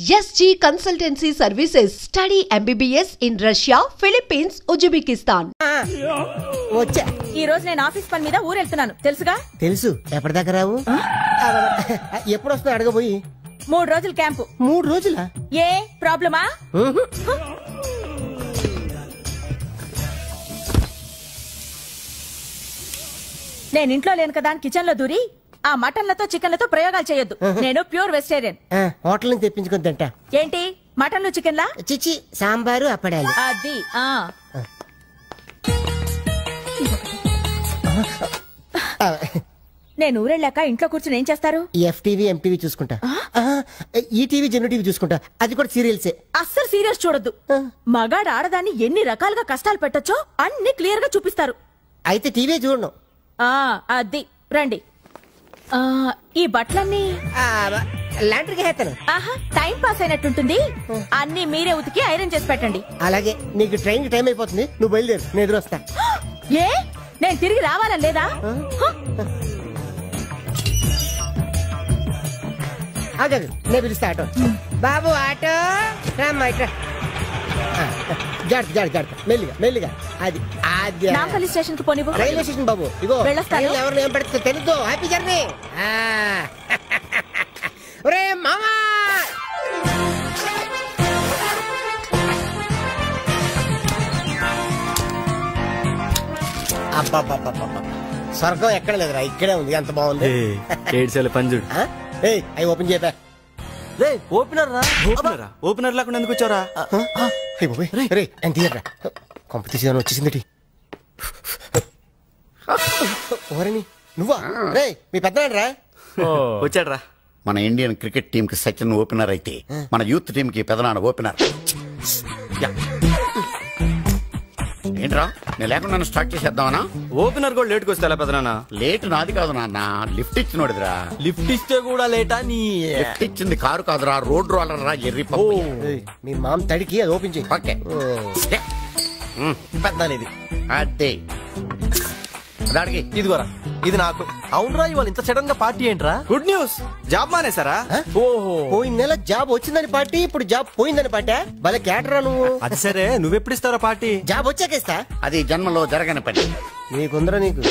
SG Consultancy Services. Study MBBS in Russia, Philippines, Uzbekistan. వచ్చా ఈ రోజు నేను ఆఫీస్ పని మీద ఊరెళ్తున్నాను తెలుసుగా. తెలుసు. ఎప్పటిదాకా రావు? ఎప్పుడు వస్తా అడగబోయి. 3 రోజులు క్యాంపు. 3 రోజులా? ఏ ప్రాబ్లమా? నేను ఇంట్లో లేను కదా కిచెన్ లో దూరి ఆ మటన్లతో చికెన్లతో ప్రయోగాలు చేయొద్దు. నేను ప్యూర్ వెజిటేరియన్. హోటల్ నుంచి తెప్పించుకుందంట. ఏంటి మటన్లు చికెన్లా? చిచి సాంబారు అప్పడాలి. అది నేను ఊరెళ్ళాక ఇంట్లో కూర్చుని ఏం చేస్తారు? FTV MTV చూసుకుంటా. ఈటీవీ జెన్యూ టీవీ చూసుకుంటా. అది కూడా సీరియల్సే. అస్సలు సీరియల్స్ చూడొద్దు. మగాడు ఆడదాన్ని ఎన్ని రకాలుగా కష్టాలు పెట్టొచ్చో అన్ని క్లియర్ గా చూపిస్తారు. అయితే టీవీ చూడను. అది రండి. ఈ బట్టలన్నీ లాండ్రీకి వేస్తాను. టైం పాస్ అయినట్టుంటుంది. అన్ని మీరే ఉతికి ఐరన్ చేసి పెట్టండి. అలాగే. నీకు ట్రైన్ టైం అయిపోతుంది, నువ్వు బయలుదేరు, నేను ఎదురొస్తా. ఏ నేను తిరిగి రావాలని లేదా? నేను పిలుస్తా ఆటో. బాబు ఆటో రామ్మా ఇట్లా. జాగ్రత్త మెల్లిగా మెల్లిగా. అది అది నాంపల్లి స్టేషన్ కి పోనివ్వు. రైల్వే స్టేషన్ బాబు. ఇగో ఎవరిని ఏం పెడితే తెలుద్దు. Happy journey. ఒరే మామా, అబ్బా స్వర్గం ఎక్కడ లేదురా, ఇక్కడే ఉంది. ఎంత బాగుంది. పంజుడు అవి ఓపెన్ చేయా. ఓపెనర్ లేకుండా ఎందుకు వచ్చారా? ఎంత కాంపిటీషన్ వచ్చేసింది. ఓరని నువ్వా? రే మీ పెద్దరా వచ్చాడ్రా. మన ఇండియన్ క్రికెట్ టీమ్ కి సచిన్ ఓపెనర్ అయితే మన యూత్ టీమ్ కి పెదనాన్న ఓపెనర్. ఏంట్రా నేను లేకుండా స్టార్ట్ చేసేద్దామనా? ఓపెనర్ కూడా లేట్కి వస్తా పెదనాన్న. లేట్ నాది కాదు నాన్న, లిఫ్ట్ ఇచ్చినోడిదిరా. లిఫ్ట్ ఇస్తే కూడా లేటా? నీ లిఫ్ట్ ఇచ్చింది కారు కాదురా, రోడ్ రోలర్ రా. ఎర్రి మీ మామ తడికి అది ఓపెన్ చేయి. ఓకే పెద్దనేది అదే అడిగి ఇదిగోరా. ఇది నాకు. అవునరా, ఇవాళ ఇంత సడన్ గా పార్టీ ఏంట్రా? గుడ్ న్యూస్, జాబ్ మానేసారా? ఓహో, పోయిన నెల జాబ్ వచ్చిందని పార్టీ, ఇప్పుడు జాబ్ పోయిందని పార్టీ. భలే క్యాటరా నువ్వు. అది సరే, నువ్వెప్పుడు ఇస్తారా పార్టీ? జాబ్ వచ్చాకేస్తా. అది జన్మలో జరగని పని. నీకుందరా నీకు.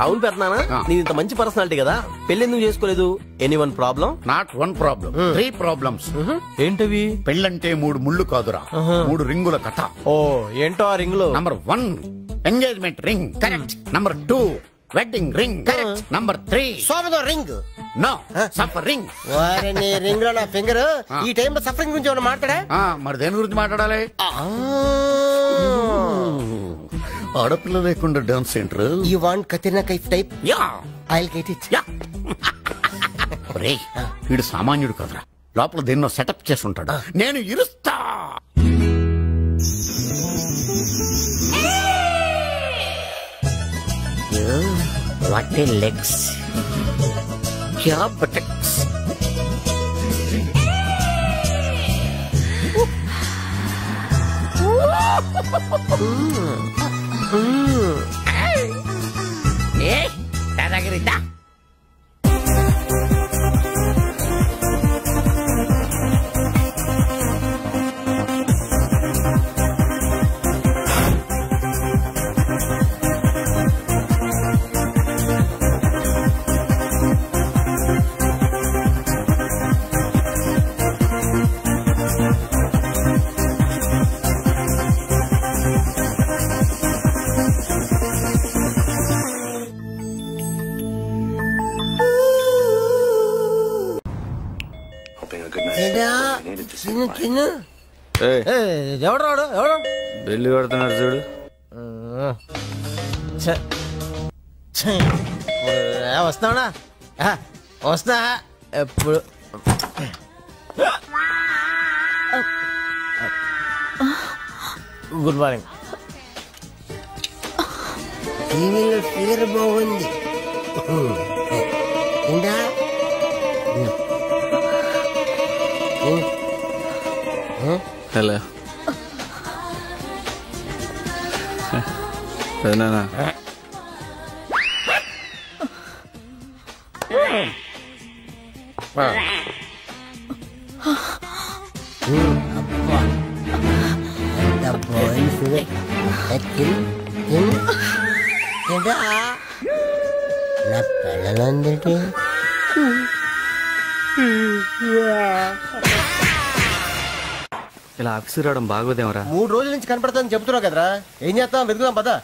అవును పెద్దనాన్న, నీది ఇంత మంచి పర్సనాలిటీ కదా, పెళ్లి ఎందుకు చేసుకోలేదు? Anyone problem? Not 1 problem, 3 problems. ఏంటవి? పెళ్ళంటే 3 ముళ్ళు కాదురా, 3 రింగుల కథ. ఓ ఏంటో ఆ రింగులు? Number 1 engagement ring, correct. Number 2 wedding ring, correct. Number 3 సోమదో రింగ్. No, suffering. వారిని రింగ్ లో నా ఫింగర్. ఈ టైంలో సఫరింగ్ గురించి ఏమైనా మాట్లాడా? మరి దేని గురించి మాట్లాడాలి? ఆడపిల్ల లేకుండా dance centre. You want Katrina Kaif type? Yeah, I'll get it. Yeah. రేయ్, వీడు సామాన్యుడు కదరా, లోపల దేన్నో సెటప్ చేసి ఉంటాడు. నేను ఇరుస్తా. వాట్ ఏ లెగ్స్, క్యా బటక్స్. దాదాగిరిద్దా. ఎవడు ఎవడు బెల్లి కొడుతున్నాడు చూడు. వస్తావునా? వస్తా. ఎప్పుడు గుడ్ మార్నింగ్. టీవీలో ఫిగర్ బాగుంది. ఇంకా హలో నా పిల్లలందరికీ ఇలా ఆఫీస్ రావడం బాగోదేమరా? 3 రోజుల నుంచి కనపడతానని చెబుతున్నావు కదరా, ఏం చేస్తాం, వెతుకుదాం పదా.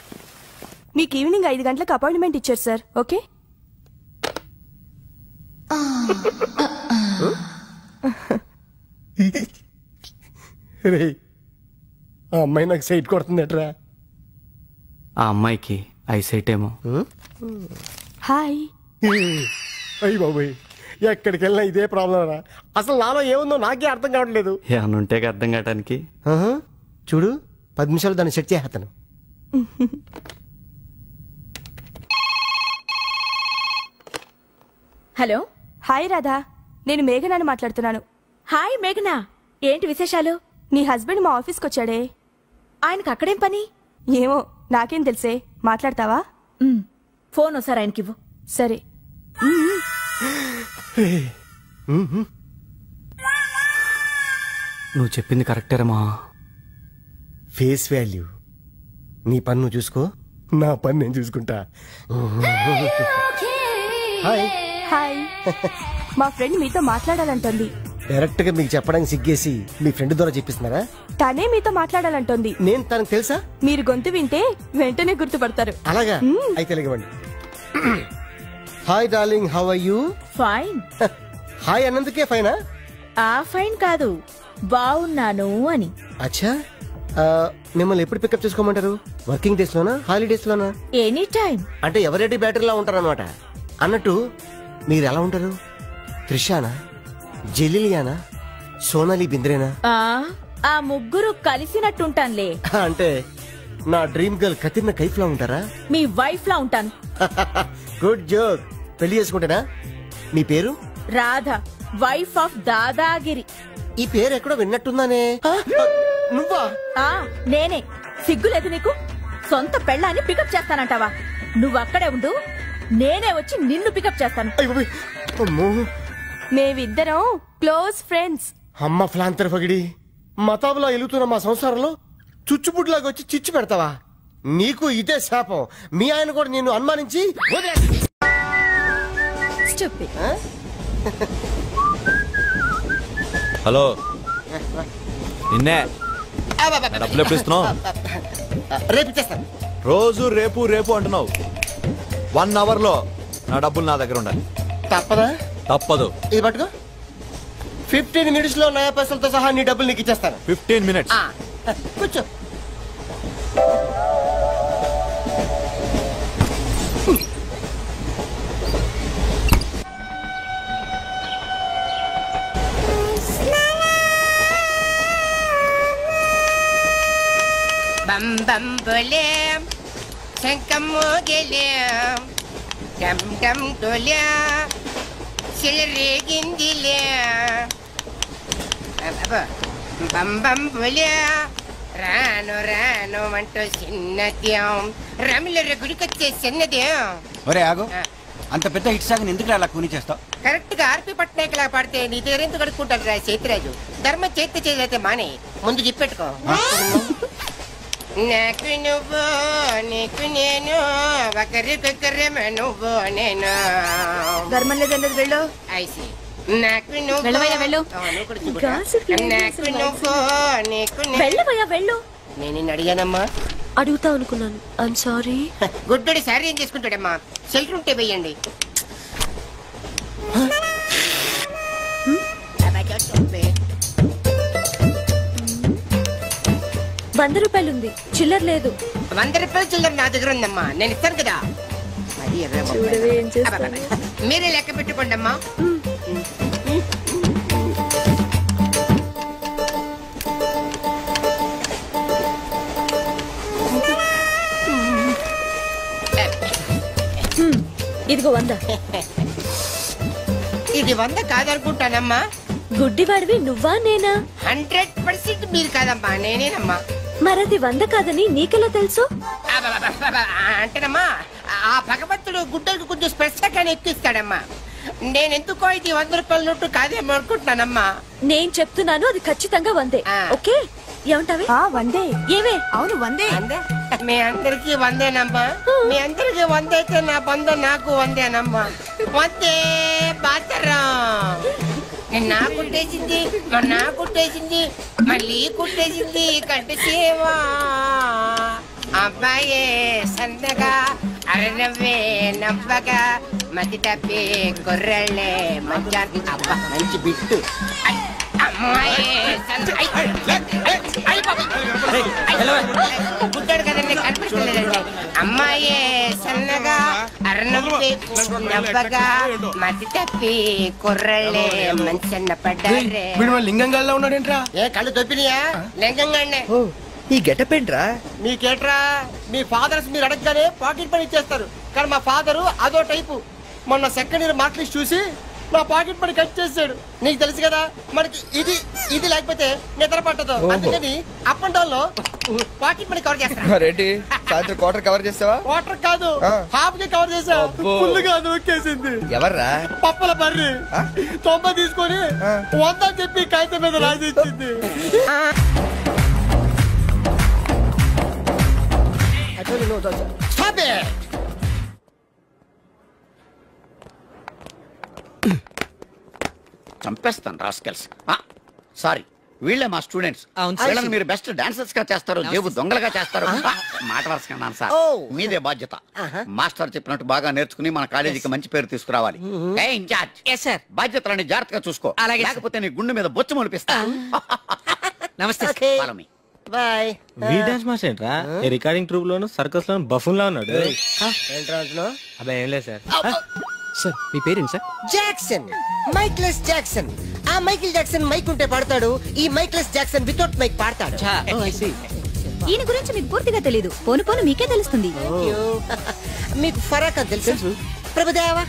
మీకు ఈవినింగ్ 5 గంటలకు అపాయింట్మెంట్ ఇచ్చారు సార్. ఓకే ఆ అమ్మాయి నాకు సైట్ కొడుతుందట్రా. ఆ అమ్మాయికి ఐసైట్ ఏమో. హాయ్. అయ్యి బాబోయ్, ఎక్కడికి వెళ్ళినా ఇదే ప్రాబ్లం రా. అసలు నాలో ఏముందో నాకే అర్థం కావట్లేదు. ఏమన్నా ఉంటే అర్థం కావటానికి. చూడు 10 నిమిషాలు దాన్ని సెట్ చేస్తాను. హలో. హాయ్ రాధా, నేను మేఘనాని మాట్లాడుతున్నాను. హాయ్ మేఘనా, ఏంటి విశేషాలు? నీ హస్బెండ్ మా ఆఫీస్కి వచ్చాడే. ఆయనకు అక్కడేం పని? ఏమో నాకేం తెలుసే. మాట్లాడతావా? ఫోన్ ఒకసారి ఆయనకివ్వు. సరే. నువ్వు చెప్పింది కరెక్టేరమ్మా. Face value. నీ పని నువ్వు చూసుకో, నా పని నేను చూసుకుంటా. హాయ్. హాయ్. మా ఫ్రెండ్ మీతో మాట్లాడాలంటోంది. డైరెక్ట్ గా మీకు చెప్పడానికి సిగ్గేసి మీ ఫ్రెండ్ ద్వారా చెప్పిస్తున్నారా? తనే మీతో మాట్లాడాలంటోంది. నేను తనకు తెలుసా? మీరు గొంతు వింటే వెంటనే గుర్తుపడతారు. అలాగా? అయితే లేవండి. Hi darling, how are you? Fine. Hi అన్నందుకే ఫైనా? ఫైన్ కాదు, బాగున్నాను అని. అచ్చా, మిమ్మల్ని ఎప్పుడు పికప్ చేసుకోమంటారు? వర్కింగ్ డేస్ లోనా, హాలిడేస్ లోనా? Any time. అంటే ఎవరెడీ బ్యాటరీలా ఉంటారు అనమాట. అన్నట్టు మీరు ఎలా ఉంటారు? త్రిషానా, జెలిలియానా, సోనాలి బింద్రేనా? ఆ ముగ్గురు కలిసినట్టుంటానులే. అంటే నా డ్రీమ్ గర్ల్ కతిర్న కైఫ్ లా ఉంటారా? మీ వైఫ్ లా ఉంటాను. Good joke. పెళ్లి చేసుకుంటేనా? మీ పేరు? Radha, wife of dadagiri. ఈ పేరు ఎక్కడో విన్నట్టుందానే. నువ్వా? నేనే. సిగ్గులేదు నీకు? సొంత పెళ్ళాన్ని పికప్ చేస్తానంటావా? నువ్వు అక్కడే ఉండు, నేనే వచ్చి నిన్ను పికప్ చేస్తాను. మేమిద్దరం క్లోజ్ ఫ్రెండ్స్. అమ్మ ఫ్లాంతర్ పగిడి, మతాబులా ఎలుగుతున్న మా సంసారంలో చుచ్చుపుట్లాగా వచ్చి చిచ్చు పెడతావా? నీకు ఇదే శాపం. మీ ఆయన కూడా నిన్ను అనుమానించి హలో, నిన్నే డబ్బులు ఎప్పుడు ఇస్తున్నావు? రేపు ఇచ్చేస్తాను. రోజు రేపు రేపు అంటున్నావు. 1 అవర్ లో నా డబ్బులు నా దగ్గర ఉండాలి. తప్పదా? తప్పదు. ఇది పట్టుకో. 15 మినిట్స్ లో నయా పైసలతో సహా నీ డబ్బులు నీకు ఇచ్చేస్తాను. 15 మినిట్స్. కూర్చో. బం బం బోలేం శంఖం మోగలేం డమ్ డమ్ డోలే సిలరేగిందిలే బం బం బోలే రాను రాను అంటూ చిన్నదేం రమిల గుడికొచ్చే చిన్నదేం. ఒరే ఆగు, అంత పెద్ద హిట్ సాగుని ఎందుకు అలా కూని చేస్తావు? కరెక్ట్ గా ఆర్పి పట్నాయక్ లా పాడితే నీ దగ్గరెందుకు కడుక్కుంటారు రా చేతిరాజు. ధర్మం చేతి చేదైతే మానే, ముందు చెప్పెట్టుకో. నాకు నువ్వు నీకు నేను ఒకరికొకరేమో నువ్వు నేను. ధర్మం లేదన్నది వెళ్ళు. ఐసి నాకు నువ్వు వెళ్ళవయ్యా వెళ్ళు. నాకు నువ్వు నీకు వెళ్ళవయ్యా వెళ్ళు. నేను నిన్ను అడిగానమ్మా. అడుగుతా అనుకున్నాను. I'm sorry. గుడ్డోడి సారీ ఏం చేసుకుంటాడమ్మా? షెల్టర్ ఉంటే వెయ్యండి. ₹100 ఉంది, చిల్లర లేదు. ₹100 చిల్లర నా దగ్గర ఉందమ్మా, నేను ఇస్తాను కదా. మీరే లెక్క పెట్టుకోండి అమ్మా. ఇదిగో 100. ఇది 100 కాదనుకుంటానమ్మా. గుడ్డివాడివి నువ్వా నేనా? 100% మీరు కాదమ్మా, నేనేనమ్మా. మరది 100 కాదని నీకెలా తెలుసు? అంటేనమ్మా, ఆ భగవంతుడు గుడ్డలకు కొంచెం స్పెషల్ గానే ఎక్కిస్తాడమ్మా. నేను ఎందుకో ఇది 100 రూపాయల నోటు కాదేమో అనుకుంటున్నానమ్మా. నేను చెప్తున్నాను అది ఖచ్చితంగా 100. ఓకే ఏమంటావి? 100. ఏవే? అవును 100. మీ అందరికి 100నమ్మా. మీ అందరికి 100 అయితే నా బంధం నాకు 100నమ్మా. 100 బాతరం. నిన్న కుట్టేసింది, మొన్న కుట్టేసింది, మళ్ళీ కుట్టేసింది కంటి సేవా. అబ్బాయే సన్నగా అరనవ్వే నవ్వగా మతి తప్పి కుర్రళ్ళే మంచి అబ్బా మంచి బిట్టు. పుట్టాడు కదండి కనిపించలేదండి. అమ్మాయే సన్నగా అరనవ్వే నవ్వగా మతి తప్పి కుర్రళ్ళే మంచి అన్న పడ్డారే. లింగంగా ఉన్నాడేంట్రా? ఏ కళ్ళు తొప్పినాయా? లింగంగానే. ఈ గెటప్ ఏంట్రా? మీకేట్రా? మీ ఫాదర్స్ మీరు అడగగానే పాకెట్ పని ఇచ్చేస్తారు, కానీ మా ఫాదరు అదో టైపు. మొన్న సెకండ్ ఇయర్ మార్క్ లిస్ట్ చూసి నా పాకెట్ పని కట్ చేసాడు. నీకు తెలుసు కదా మనకి ఇది ఇది లేకపోతే నిద్ర పట్టదు. అందుకని అప్ అండ్ డౌన్ లో పాకెట్ మనీ కవర్ చేస్తా. రెడ్డి సాయంత్రం క్వార్టర్ కవర్ చేసావా? క్వార్టర్ కాదు, హాఫ్ కి కవర్ చేసా. ఫుల్ గా నొక్కేసింది. ఎవర్రా? పప్పుల బర్రి 90 తీసుకొని 100 అని చెప్పి కాగితం మీద రాసి ఇచ్చింది. Stop it! చంపేస్తాను రాస్కెల్స్. సారీ, వీళ్ళే మా స్టూడెంట్స్. వీళ్ళని మీరు బెస్ట్ డాన్సర్స్ గా చేస్తారు, జేబు దొంగలుగా చేస్తారు. మాట వరుసకున్నాను సార్, మీదే బాధ్యత. మాస్టర్ చెప్పినట్టు బాగా నేర్చుకుని మన కాలేజీకి మంచి పేరు తీసుకురావాలి. ఇన్ఛార్జ్ బాధ్యతలని జాగ్రత్తగా చూసుకో, లేకపోతే నీ గుండె మీద బొచ్చు మొలిపిస్తా. నమస్తే. బాయ్. డాన్స్ మాస్టర్ ఏంట్రా? రికార్డింగ్ ట్రూప్ లోను సర్కస్ లోను బఫూన్ లా ఉన్నాడు. అబ్బా ఏం లేదు సార్. సార్ మీ పేరేంటి సార్? Jackson, mikeless Jackson. ఆ మైకిల్ జాక్సన్ మైక్ ఉంటే పాడతాడు, ఈ మైక్లెస్ జాక్సన్ వితౌట్ మైక్ పాడతాడు. ఈయన గురించి మీకు పూర్తిగా తెలీదు, పోను పోను మీకే తెలుస్తుంది. మీకు ఫరాక్ తెలుసు? ప్రభుదేవా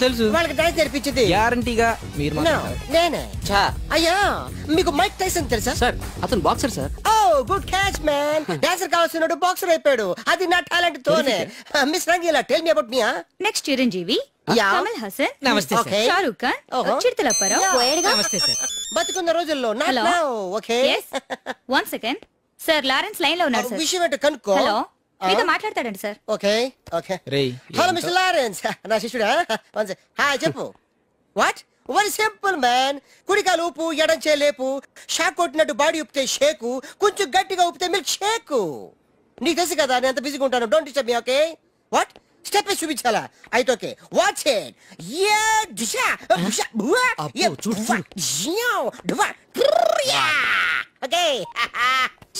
తెలుసు. వాళ్ళకి డాన్స్ నేర్పించింది గ్యారంటీగా మీరు. నేనే. అయ్యా మీకు మైక్ టైసన్ తెలుసా? సార్ అతను బాక్సర్ సార్. ఓ గుడ్ క్యాచ్ మ్యాన్. డాన్సర్ కావాల్సినాడు బాక్సర్ అయిపోయాడు. అది నా టాలెంట్ తోనే. Miss Rangeela tell me about me. Next Chiranjeevi, Kamal Haasan, నమస్తే సార్. షారూక్ ఖాన్, చిరుతలప్పారావు. నమస్తే సార్. బతుకున్న రోజుల్లో hello. Okay 1 second sir, Lawrence line లో ఉన్నారు సార్. విషయం ఏంటో కనుక్కో. హలో, మీతో మాట్లాడతాడండి sir. Okay okay. Hello mister Lawrence, నా శిష్యుడా? హాయ్ చెప్పు. వాట్? Very simple man. కుడికాలు ఊపు, ఎడం చేలేపు. షాక్ కొట్టినట్టు బాడీ ఊపితే షేకు, కొంచెం గట్టిగా ఊపితే మిల్క్ షేకు. నీకు తెలుసు కదా నేను ఎంత బిజీగా ఉంటాను. Don't disturb me. Okay? What? Step చూపించాలా? అయితే ఓకే, వాచ్ ఇట్. యా దిశా దిశా బువా యా డువా యా. ఓకే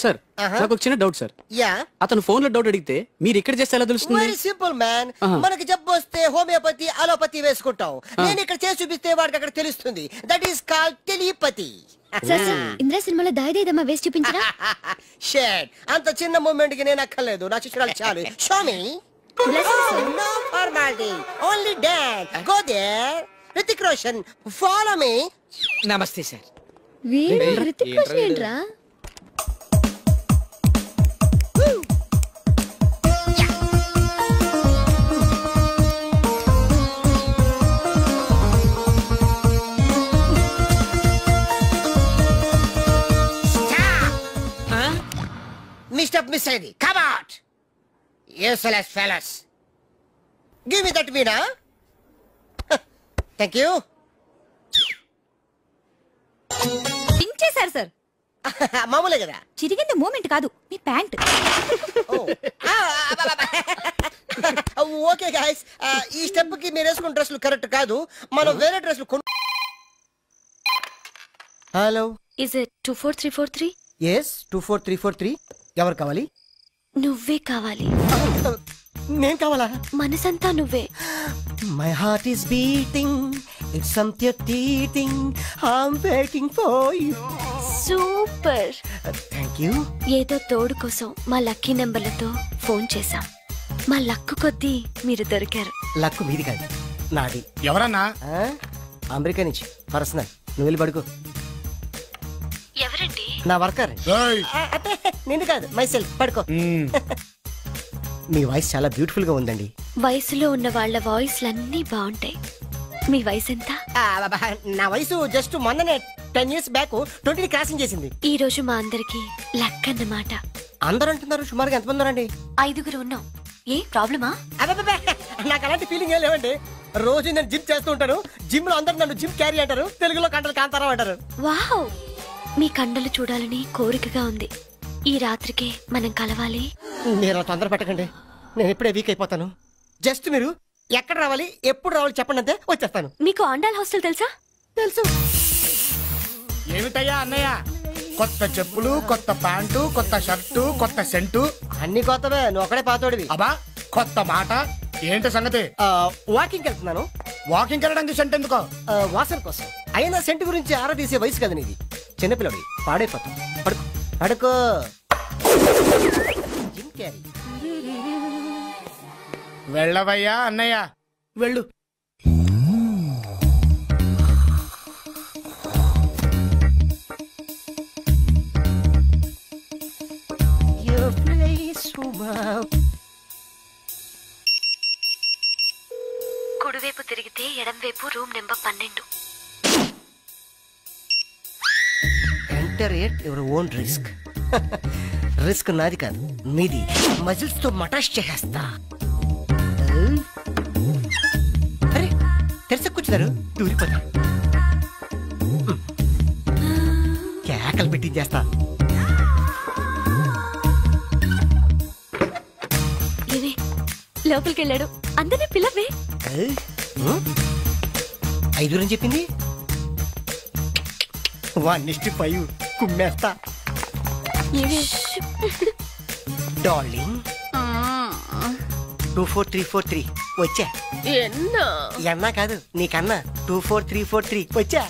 సార్ నాకు ఒక చిన్న డౌట్ సార్. యా. అతను ఫోన్ లో డౌట్ అడిగితే మీరు ఇక్కడ చేస్తే ఎలా తెలుస్తుంది? Very simple man. మనకి జబ్బు వస్తే హోమియోపతి, అలోపతి వేసుకుంటాం. నేను ఇక్కడ చేసి చూపిస్తే వాడికి అక్కడ తెలుస్తుంది. That is called telepathy. Indra సినిమాలో దాయిదేదమ్మా వేసి చూపించరా? షేట్ అంత చిన్న మూమెంట్ కి నేను అక్కర్లేదు, నా శిష్యురాలు చాలు. Show me. No formality, only dance. Go there. Hrithik Roshan, follow me. నమస్తే సార్. రితిక్ రోషన్ ఏంట్రా? Mr. Miss Heidi, come out. Useless fellas. Give me that Veena. Thank you. పించేశారు సార్. మామూలే కదా. చిరిగింది మూమెంట్ కాదు, మీ ప్యాంట్. ఓకే గైస్, ఈ step కి మీరు వేసుకున్న డ్రెస్లు కరెక్ట్ కాదు. మనం వేరే డ్రెస్లు కొను. Hello, is it 24343? yes 24343. ఎవరు కావాలి? నువ్వే కావాలి. నేను కావాలా? మనసంతా నువ్వే. My heart is beating, it's something teething, I'm waiting for you. Super. Thank you. ఏదో తోడు కోసం మా లక్కీ నెంబర్లతో ఫోన్ చేశాం. మా లక్కు కొద్దీ మీరు దొరికారు. లక్కు మీది కాదు, నాది. ఎవరన్నా? అమెరికా నుంచి పర్సనల్. నువ్వు వెళ్ళి పడుకో. ఎవరండి? నా వర్కర్. అంటే నిన్ను కాదు, మై సెల్ఫ్. పడుకో. మీ వాయిస్ చాలా బ్యూటిఫుల్ గా ఉందండి. వయసులో ఉన్న వాళ్ళ వాయిస్లన్నీ బాగుంటాయి, మీ వయసు ఎంత? నా వయసు జస్ట్ మొన్ననే 10 years బ్యాక్ 20 క్రాసింగ్ చేసింది. ఈ రోజు మా అందరికి లక్ అన్నమాట. అందరూ అంటున్నారు, సుమారుగా ఎంతమంది ఉన్నారండి? 5 ఉన్నాం. ఏ ప్రాబ్లమా? నాకు అలాంటి ఫీలింగ్ ఏం లేవండి. రోజు నేను జిమ్ చేస్తూ ఉంటాను. జిమ్ లో అందరూ నన్ను జిమ్ క్యారీ అంటారు, తెలుగులో కండలు కాంతారావు అంటారు. వావ్, మీ కండలు చూడాలని కోరికగా ఉంది. ఈ రాత్రికి మనం కలవాలి. మీరు తొందర పెట్టకండి, నేను ఇప్పుడే వీక్ అయిపోతాను. జస్ట్ మీరు ఎక్కడ రావాలి, ఎప్పుడు రావాలి చెప్పండి, అంతే వచ్చేస్తాను. మీకు ఆండాల్ హాస్టల్ తెలుసా? తెలుసు. ఏమిటయ్యా అన్నయ్య, కొత్త చెప్పులు, కొత్త ప్యాంటు, కొత్త షర్టు, కొత్త సెంటు, అన్ని కొత్తవే, నువ్వు ఒకడే పాతోడివి. అబ్బా కొత్త మాట ఏంటి సంగతి? వాకింగ్ వెళ్తున్నాను. వాకింగ్ వెళ్ళడానికి సెంట్ ఎందుకో? వాసన కోసం. అయినా సెంట్ గురించి ఆరా తీసే వయసు కదా నీది. చిన్నపిల్లడి పాడైపోతాం. పడుకో పడుకో. Jim Carrey. వెళ్ళవయ్యా అన్నయ్య, వెళ్ళు. కుడివైపు తిరిగితే ఎడంవైపు room number 12. Enter at your own risk. Risk నాది కాదు, మీది. మజిల్స్ తో మటాష్ చేసేస్తా. అరే తెరస కూర్చున్నారు, దూరిపోతా. కేకలు పెట్టించేస్తా. లోపలికి వెళ్ళాడు, అందరినీ పిల్లవే. 5 అని చెప్పింది. 1:5 కుమ్మేస్తా. డార్లింగ్ 24343 వచ్చా. ఎన్నా కాదు నీకన్నా 24343 వచ్చా.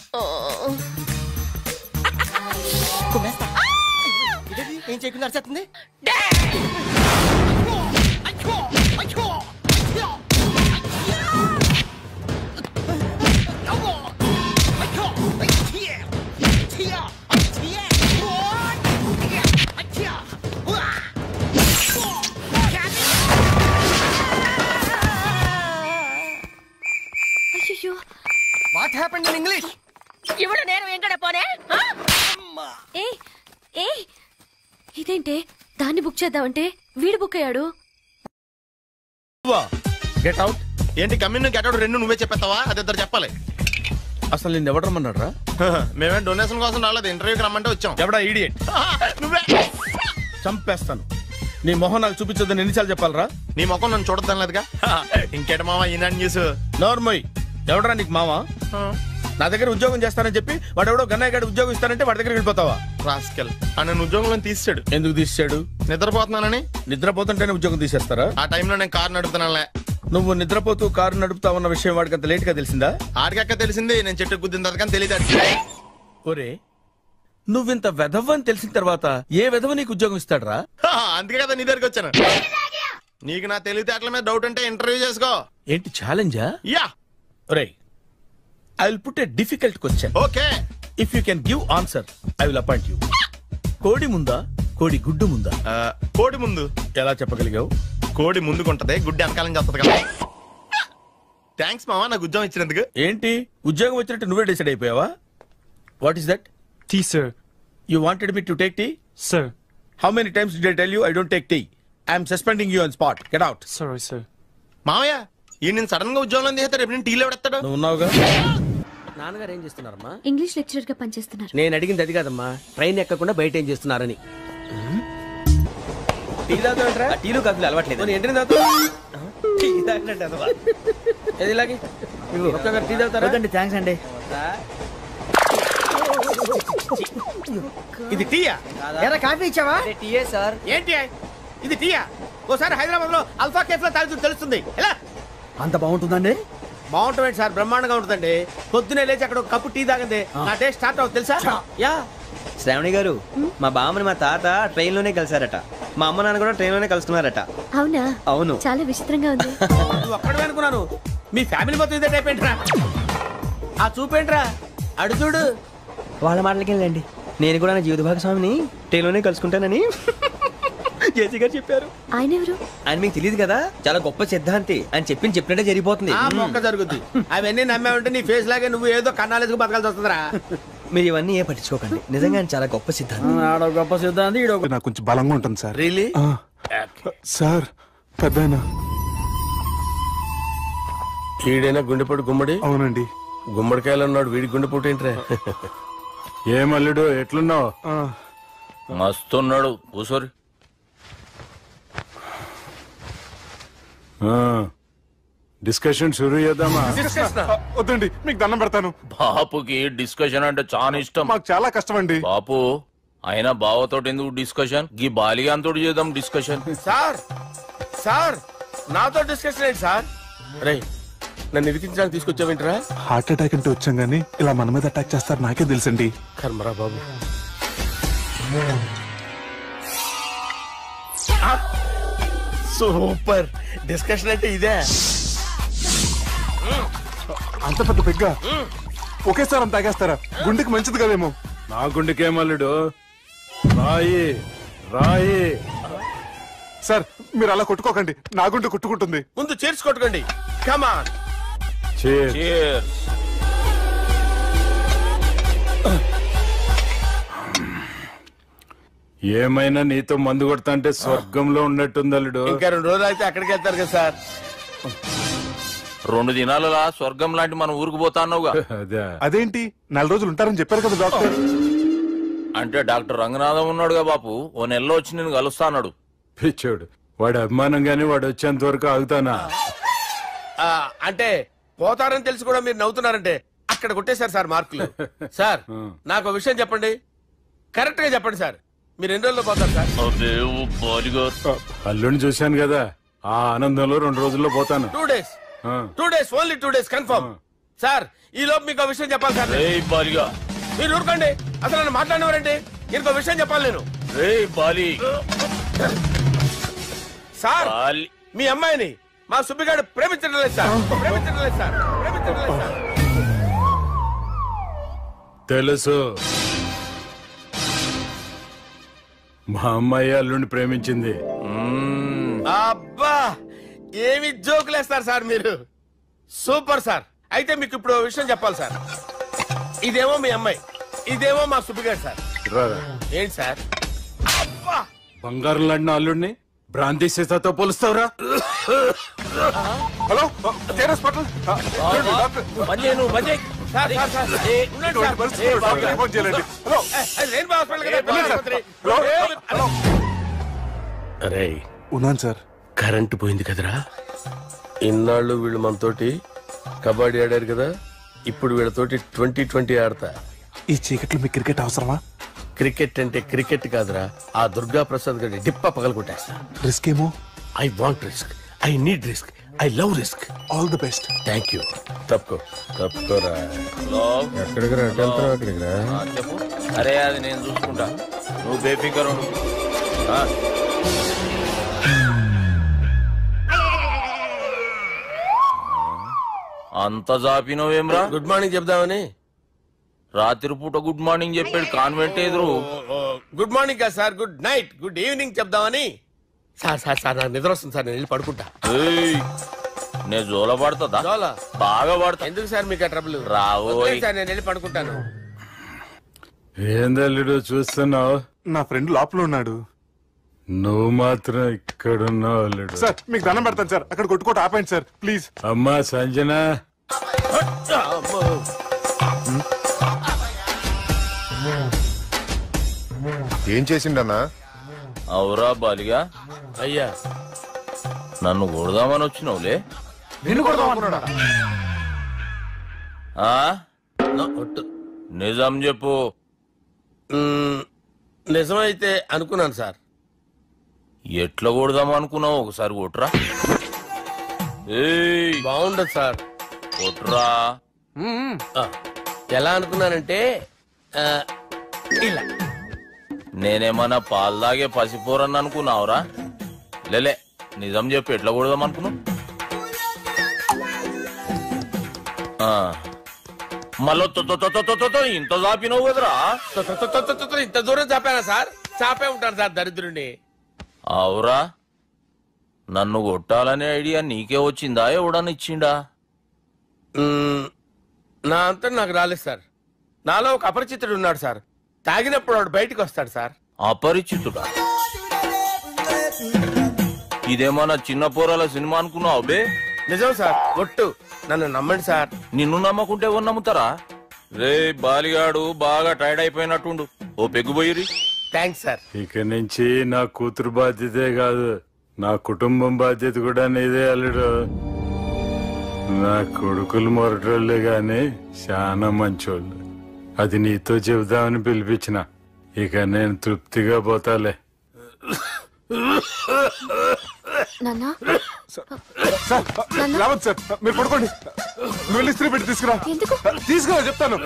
కుమ్మేస్తా. ఏం చేయకుండా అరిచేస్తుంది. What happened in English? ఇప్పుడు నేను ఎక్కడ పోనే? ఇదేంటే దాన్ని బుక్ చేద్దామంటే వీడు బుక్ అయ్యాడు. Get out. ఏంటి కమ్యూన్ గెట్ అవుట్ రెండు నువ్వే చెప్పేస్తావా? అది ఇద్దరు చెప్పాలి. అసలు నేను ఎవరు రమ్మన్నాడు రా? మేమే డొనేషన్ కోసం రాలేదు, ఇంటర్వ్యూకి రమ్మంటే వచ్చాం. ఎవడా ఈడియట్? నువ్వే. చంపేస్తాను. నీ మొహం నాకు చూపించొద్దని ఎన్నిసార్లు చెప్పాలరా? నీ మొహం నన్ను చూడద్దాం లేదుగా. ఇంకేట మావా ఈనాడు న్యూస్. నోర్మోయ్, ఎవడరా నీకు మావా? నా దగ్గర ఉద్యోగం చేస్తానని చెప్పి వాడు ఎవడో గన్నయ్య గారి ఉద్యోగం ఇస్తానంటే వాడి దగ్గర వెళ్ళిపోతావా? రాస్కెల్. నన్ను ఉద్యోగంలో తీసాడు. ఎందుకు తీసాడు? నిద్రపోతున్నానని. నిద్రపోతుంటేనే ఉద్యోగం తీసేస్తారా? ఆ టైంలో నేను కారు నడుపుతున్నానులే. నువ్వు నిద్రపోతూ కారు నడుపుతావన్న విషయం వాడికి అంత లేట్ గా తెలిసిందా? ఆడికక్క తెలిసింది, నేను చెట్టు గుద్దిన తర్వాత కానీ తెలియదు. ఒరే, నువ్వింత వెధవని తెలిసిన తర్వాత ఏ వెధవ నీకు ఉద్యోగం ఇస్తాడరా? అందుకే కదా నీ దగ్గరికి వచ్చాను. నీకు నా తెలివితేటల మీద డౌట్ అంటే ఇంటర్వ్యూ చేసుకో. ఏంటి ఛాలెంజా? యా. ఒరే, I will put a difficult question. Okay. If you can give answer, I will appoint you. కోడి ముందా, కోడి గుడ్డు ముందా? కోడి ముందు. ఎలా చెప్పగలిగావు? కోడి ముందుకుంటది, గుడ్డి వెనకాలని చేస్తుంది కదా. థ్యాంక్స్ మావా నాకు ఉద్యోగం ఇచ్చినందుకు. ఏంటి ఉద్యోగం వచ్చినట్టు నువ్వే డిసైడ్ అయిపోయావా? What is that? Tea sir. You wanted me to take tea? Sir. How many times did I tell you I don't take tea? I am suspending you on spot. Get out. Sorry, sir. మావయ్య ఈ నేను sudden గా ఉద్యోగంలో తీస్తాడు, రేపు నేను టీలో పెడతాడు. నువ్వు ఉన్నావుగా. నాన్నగారు ఏం చేస్తున్నారమ్మా? ఇంగ్లీష్ లెక్చరర్ గా పనిచేస్తున్నారు. నేను అడిగింది అది కాదమ్మా, ట్రైన్ ఎక్కకుండా బయట ఏం చేస్తున్నారని. టీ తాగుతాంట్రా? టీలు కాఫీలు అలవాట్లేదు. ఎంట్రీ తాగుతా. టీ తాగినట్టు ఏది ఇలాగే ఒక్కొక్కరు టీ తాగుతారా? థ్యాంక్స్ అండి. ఇది టీయా? ఎరా కాఫీ ఇచ్చావా? టీయే సార్. ఏంటి ఇది టీయా? ఓసారి హైదరాబాద్ లో అల్ఫా కేఫ్ లో తాగుతూ తెలుస్తుంది. ఎలా అంత బాగుంటుందండి? బాగుంటుంది సార్, బ్రహ్మాండంగా ఉంటుందండి. పొద్దునే లేచి అక్కడ ఒక కప్పు టీ తాగండి నా డే స్టార్ట్ అవుతుంది తెలుసా? యా. శ్రావణి గారు, మా బామ్మని మా తాత ట్రైన్ లోనే కలిసారట. మా అమ్మ నాన్న కూడా ట్రైన్ లోనే కలుసుకున్నారట. అవునా? అవును. చాలా విచిత్రంగా ఉంది. నువ్వు ఒక్కడే అనుకున్నాను, మీ ఫ్యామిలీ మొత్తం ఇదే టైప్ ఏంట్రా? ఆ చూపేంట్రా, అడు చూడు. వాళ్ళ మాటలకి వెళ్ళండి. నేను కూడా నా జీవిత భాగస్వామిని ట్రైన్ లోనే కలుసుకుంటానని జేసీ గారు చెప్పారు. ఆయన ఎవరు? ఆయన మీకు తెలియదు కదా, చాలా గొప్ప సిద్ధాంతి. ఆయన చెప్పినట్టే జరిగిపోతుంది. మొక్క జరుగుద్ది. అవన్నీ నమ్మే ఉంటే నీ ఫేస్ లాగే నువ్వు ఏదో కన్నాలేసుకు బతకాల్సి వస్తుందిరా. మీరు ఇవన్నీ ఏ పట్టించుకోకండి. నిజంగా ఆయన చాలా గొప్ప సిద్ధాంతి. ఆడో గొప్ప సిద్ధాంతి, ఈడో నాకు కొంచెం బలంగా ఉంటుంది సార్. రియలీ సార్ పెద్దయినా ఈడైనా గుండెపోటు గుమ్మడి? అవునండి. గుమ్మడికాయలు ఉన్నాడు, వీడి గుండెపోటు ఏంట్రా? ఏమల్లుడు ఎట్లున్నావు? మస్తున్నాడు. కూసోరి. డిస్కషన్ షురూ చేద్దామా? వద్దండి, మీకు దండం పెడతాను. బాపుకి డిస్కషన్ అంటే చాలా ఇష్టం. మాకు చాలా కష్టం అండి. బాపు అయినా బావతోటి ఎందుకు డిస్కషన్? గీ బాలిగాంతో చేద్దాం డిస్కషన్. సార్ సార్ నాతో డిస్కషన్ ఏంటి సార్? రే నన్ను ఇరికించడానికి తీసుకొచ్చావేంట్రా? హార్ట్ అటాక్ అంటే వచ్చాం గానీ ఇలా మన మీద అటాక్ చేస్తారు నాకే తెలుసండి. కర్మరా బాబు. సూపర్ డిస్కషన్ అంటే ఇదే. అంత పెద్ద పెగ్గ ఒకేసారి అంత తాగేస్తారా? గుండెకి మంచిది కదేమో. నా గుండెకేమల్లుడు రాయి రాయి. సార్ మీరు అలా కొట్టుకోకండి, నా గుండె కొట్టుకుంటుంది. ముందు చేర్చి కొట్టుకోండి. కమాన్. ఏమైనా నీతో మందు కొడతా అంటే స్వర్గంలో ఉన్నట్టుంది అల్లుడు. ఇంకా 2 రోజులు అయితే అక్కడికి వెళ్తారు కదా సార్. 2 దినాలలా స్వర్గం లాంటి మన ఊరికి పోతాన్నావుగా. అదేంటి 4 రోజులు ఉంటారని చెప్పారు కదా డాక్టర్. అంటే డాక్టర్ రంగనాథం ఉన్నాడుగా బాపు, ఓ నెలలో వచ్చి నేను కలుస్తా అన్నాడు. పిచ్చోడు, వాడు అభిమానంగానే వాడు వచ్చేంత వరకు ఆగుతానా? అంటే పోతారని తెలిసి కూడా మీరు నవ్వుతున్నారంటే అక్కడ కొట్టేశారు సార్ మార్కులు. సార్ నాకు ఒక విషయం చెప్పండి, కరెక్ట్ గా చెప్పండి సార్. మీరు ఎన్ని రోజుల్లో పోతారు సార్? అల్లుడిని చూశాను కదా, ఆ ఆనందంలో 2 రోజుల్లో పోతాను. 2 days. 2 days, only 2 days confirm. Sir ఈ లోపు మీకు విషయం చెప్పాలి సార్. మీరు ఊరుకోండి, అసలు నన్ను మాట్లాడినవారండి. ఇంకో విషయం చెప్పాలి నేను. సార్ మీ అమ్మాయిని మా సుబ్బిగాడు ప్రేమించడం లేదు సార్. ప్రేమించడం లేదు సార్. ప్రేమించడం లేదు సార్. తెలుసు, మా అమ్మాయి అల్లుడిని ప్రేమించింది. అబ్బా ఏమి జోకులేస్తారు సార్ మీరు. Super sir. అయితే మీకు ఇప్పుడు విషయం చెప్పాలి సార్. ఇదేమో మీ అమ్మాయి, ఇదేమో మా సుబ్బిగాడు సార్. ఏంటి సార్? అబ్బా బంగారం లాంటి అల్లుడిని బ్రాంతి సీసాతో పోలుస్తావురా? Hello hospital. ఉన్నాను సార్. కరెంటు పోయింది కదరా. ఇన్నాళ్ళు వీళ్ళు మనతోటి కబడ్డీ ఆడారు కదా, ఇప్పుడు వీళ్ళతోటి 2020 ఆడతా. ఈ చీకట్లో మీ క్రికెట్ అవసరమా? క్రికెట్ అంటే క్రికెట్ కాదురా, ఆ దుర్గా ప్రసాద్ గారి డిప్ప పగలగొట్టేస్తా. రిస్క్ ఏమో. I want risk, I need risk, I love risk. All the best. Thank you. తప్పుకోరా. ఎక్కడికి రా? అక్కడికి రా. చెప్పు. అరే అది నేను చూసుకుంటా, నువ్వు బేఫికర్ ఉండు. అంత జాపినవేమ్రా? గుడ్ మార్నింగ్ చెప్దామని. రాత్రి పూట గుడ్ మార్నింగ్ చెప్పాడు కాన్వెంట్ ఎదురు. గుడ్ మార్నింగ్ కాదు sir, good night, good evening చెప్దామని. సార్ సార్ సార్ నాకు నిద్ర వస్తుంది సార్, నేను వెళ్ళి పడుకుంటా. నేను జోల పడుతుందా? బాగా పడతా. ఎందుకు సార్ మీకు ట్రబుల్? రావు సార్, నేను వెళ్ళి పడుకుంటాను. ఏందల్లుడు చూస్తున్నావు? నా ఫ్రెండ్ లోపల ఉన్నాడు, నువ్వు మాత్రం ఇక్కడున్నావు అల్లుడు. సార్ మీకు దండం పెడతాను సార్, అక్కడ కొట్టుకోట ఆపండి సార్ ప్లీజ్. అమ్మా సంజన. ఏం చేసిండన్నా? అవురా బాలిగా. అయ్యా నన్ను కొడదామని వచ్చినావులే. నిజం చెప్పు. నిజమైతే అనుకున్నాను సార్. ఎట్లా కొడదాం అనుకున్నావు? ఒకసారి కొట్రా. బాగుండదు సార్. కొట్రా. ఎలా అనుకున్నానంటే ఇలా. నేనేమన్నా పాలు తాగే పసిపోరని అనుకున్నావురా? లేలే, నిజం చెప్పు, ఎట్లా కొడదాం అనుకున్నావు? మళ్ళీ ఇంత చాపినవు కదరా? ఇంత దూరం చాపానా సార్? చాపే ఉంటాను సార్ దరిద్రుడిని. అవురా నన్ను కొట్టాలనే ఐడియా నీకే వచ్చిందా ఎవడన్నా ఇచ్చిండా? నా అంతా నాకు రాలేదు సార్. నాలో ఒక అపరిచితుడు ఉన్నాడు సార్. తాగినప్పుడు వాడు బయటికి వస్తాడు సార్. అపరిచితుడా? ఇదేమన్నా చిన్న పోరాల సినిమా అనుకున్నావు బే? నిజం సార్, ఒట్టు, నన్ను నమ్మండి సార్. నిన్ను నమ్మకుంటే ఎవరు నమ్ముతారా? రే బాలిగాడు బాగా టైర్డ్ అయిపోయినట్టుండు, ఓ పెగ్గుబోయిరి. Thanks sir. ఇక నుంచి నా కూతురు బాధ్యతే కాదు, నా కుటుంబం బాధ్యత కూడా నీదే అల్లుడు. నా కొడుకులు మొరటోళ్ళే గాని చాలా మంచోళ్ళు. అది నీతో చెబుదామని పిలిపించిన. ఇక నేను తృప్తిగా పోతాలే. రావద్దు సార్, మీరు పడుకోండి. నువ్వు ఇస్త్రీ పెట్టి తీసుకురా. తీసుకురా చెప్తాను.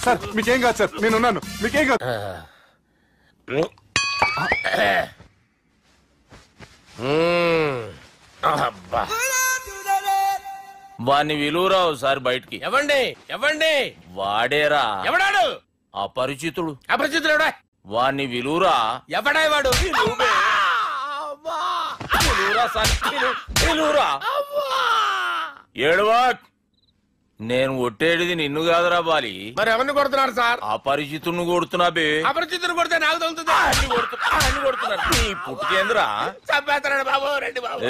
సార్ మీకేం కాదు సార్, నేనున్నాను, మీకేం కాదు. వాణ్ణి విలువరావు సార్ బయటికి. ఎవండి ఎవండి? వాడేరా. ఎవడాడు? అపరిచితుడు. అపరిచితుడు ఎవడా? వాణ్ణి విలువరా. ఎవడా వాడు? ఏడవా, నేను ఒట్టేడిది నిన్ను కాదురా బాలి. మరి ఎవరిని కొడుతున్నారు సార్? అపరిచితుడిని కొడుతున్నా బే. అపరిచితుడు కొడితే నాకు తగులుతుంది. కొడుతున్నారు నీ పుట్టుకేంద్రా. చంపేస్తాడు బాబు, రండి బాబు.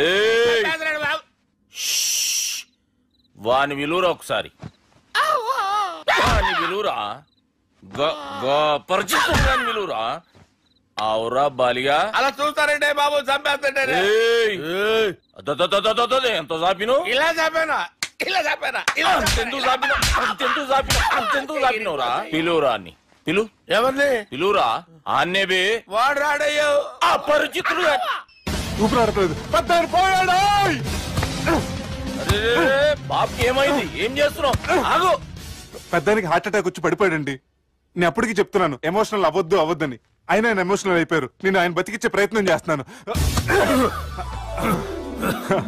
వాని విలువరా ఒకసారి. వాని విలువరా. పరిచితుడు విలువరా. అవురా బాలిగా. అలా చూస్తారంటే బాబు, చంపేస్తాడే. ఎంత చాపిను? ఇలా చాపానా? ఇలా చాపానా? అంతెందుకు చాపినవురా? పిలువురా అని. పిలు. ఎవరిని పిలువురా. ఆన్నే బే. వాడు రాడయ్యో. అపరిచితుడు. ఊపిరాడట్లేదు. పెద్ద పోయాడు. బాబుకి ఏమైంది? ఏం చేస్తున్నావు? ఆగు. పెద్దానికి హార్ట్ అటాక్ వచ్చి పడిపోయాడండి. నేను అప్పటికి చెప్తున్నాను ఎమోషనల్ అవ్వద్దని. ఆయన ఎమోషనల్ అయిపోయారు. నేను ఆయన బతికిచ్చే ప్రయత్నం చేస్తున్నాను.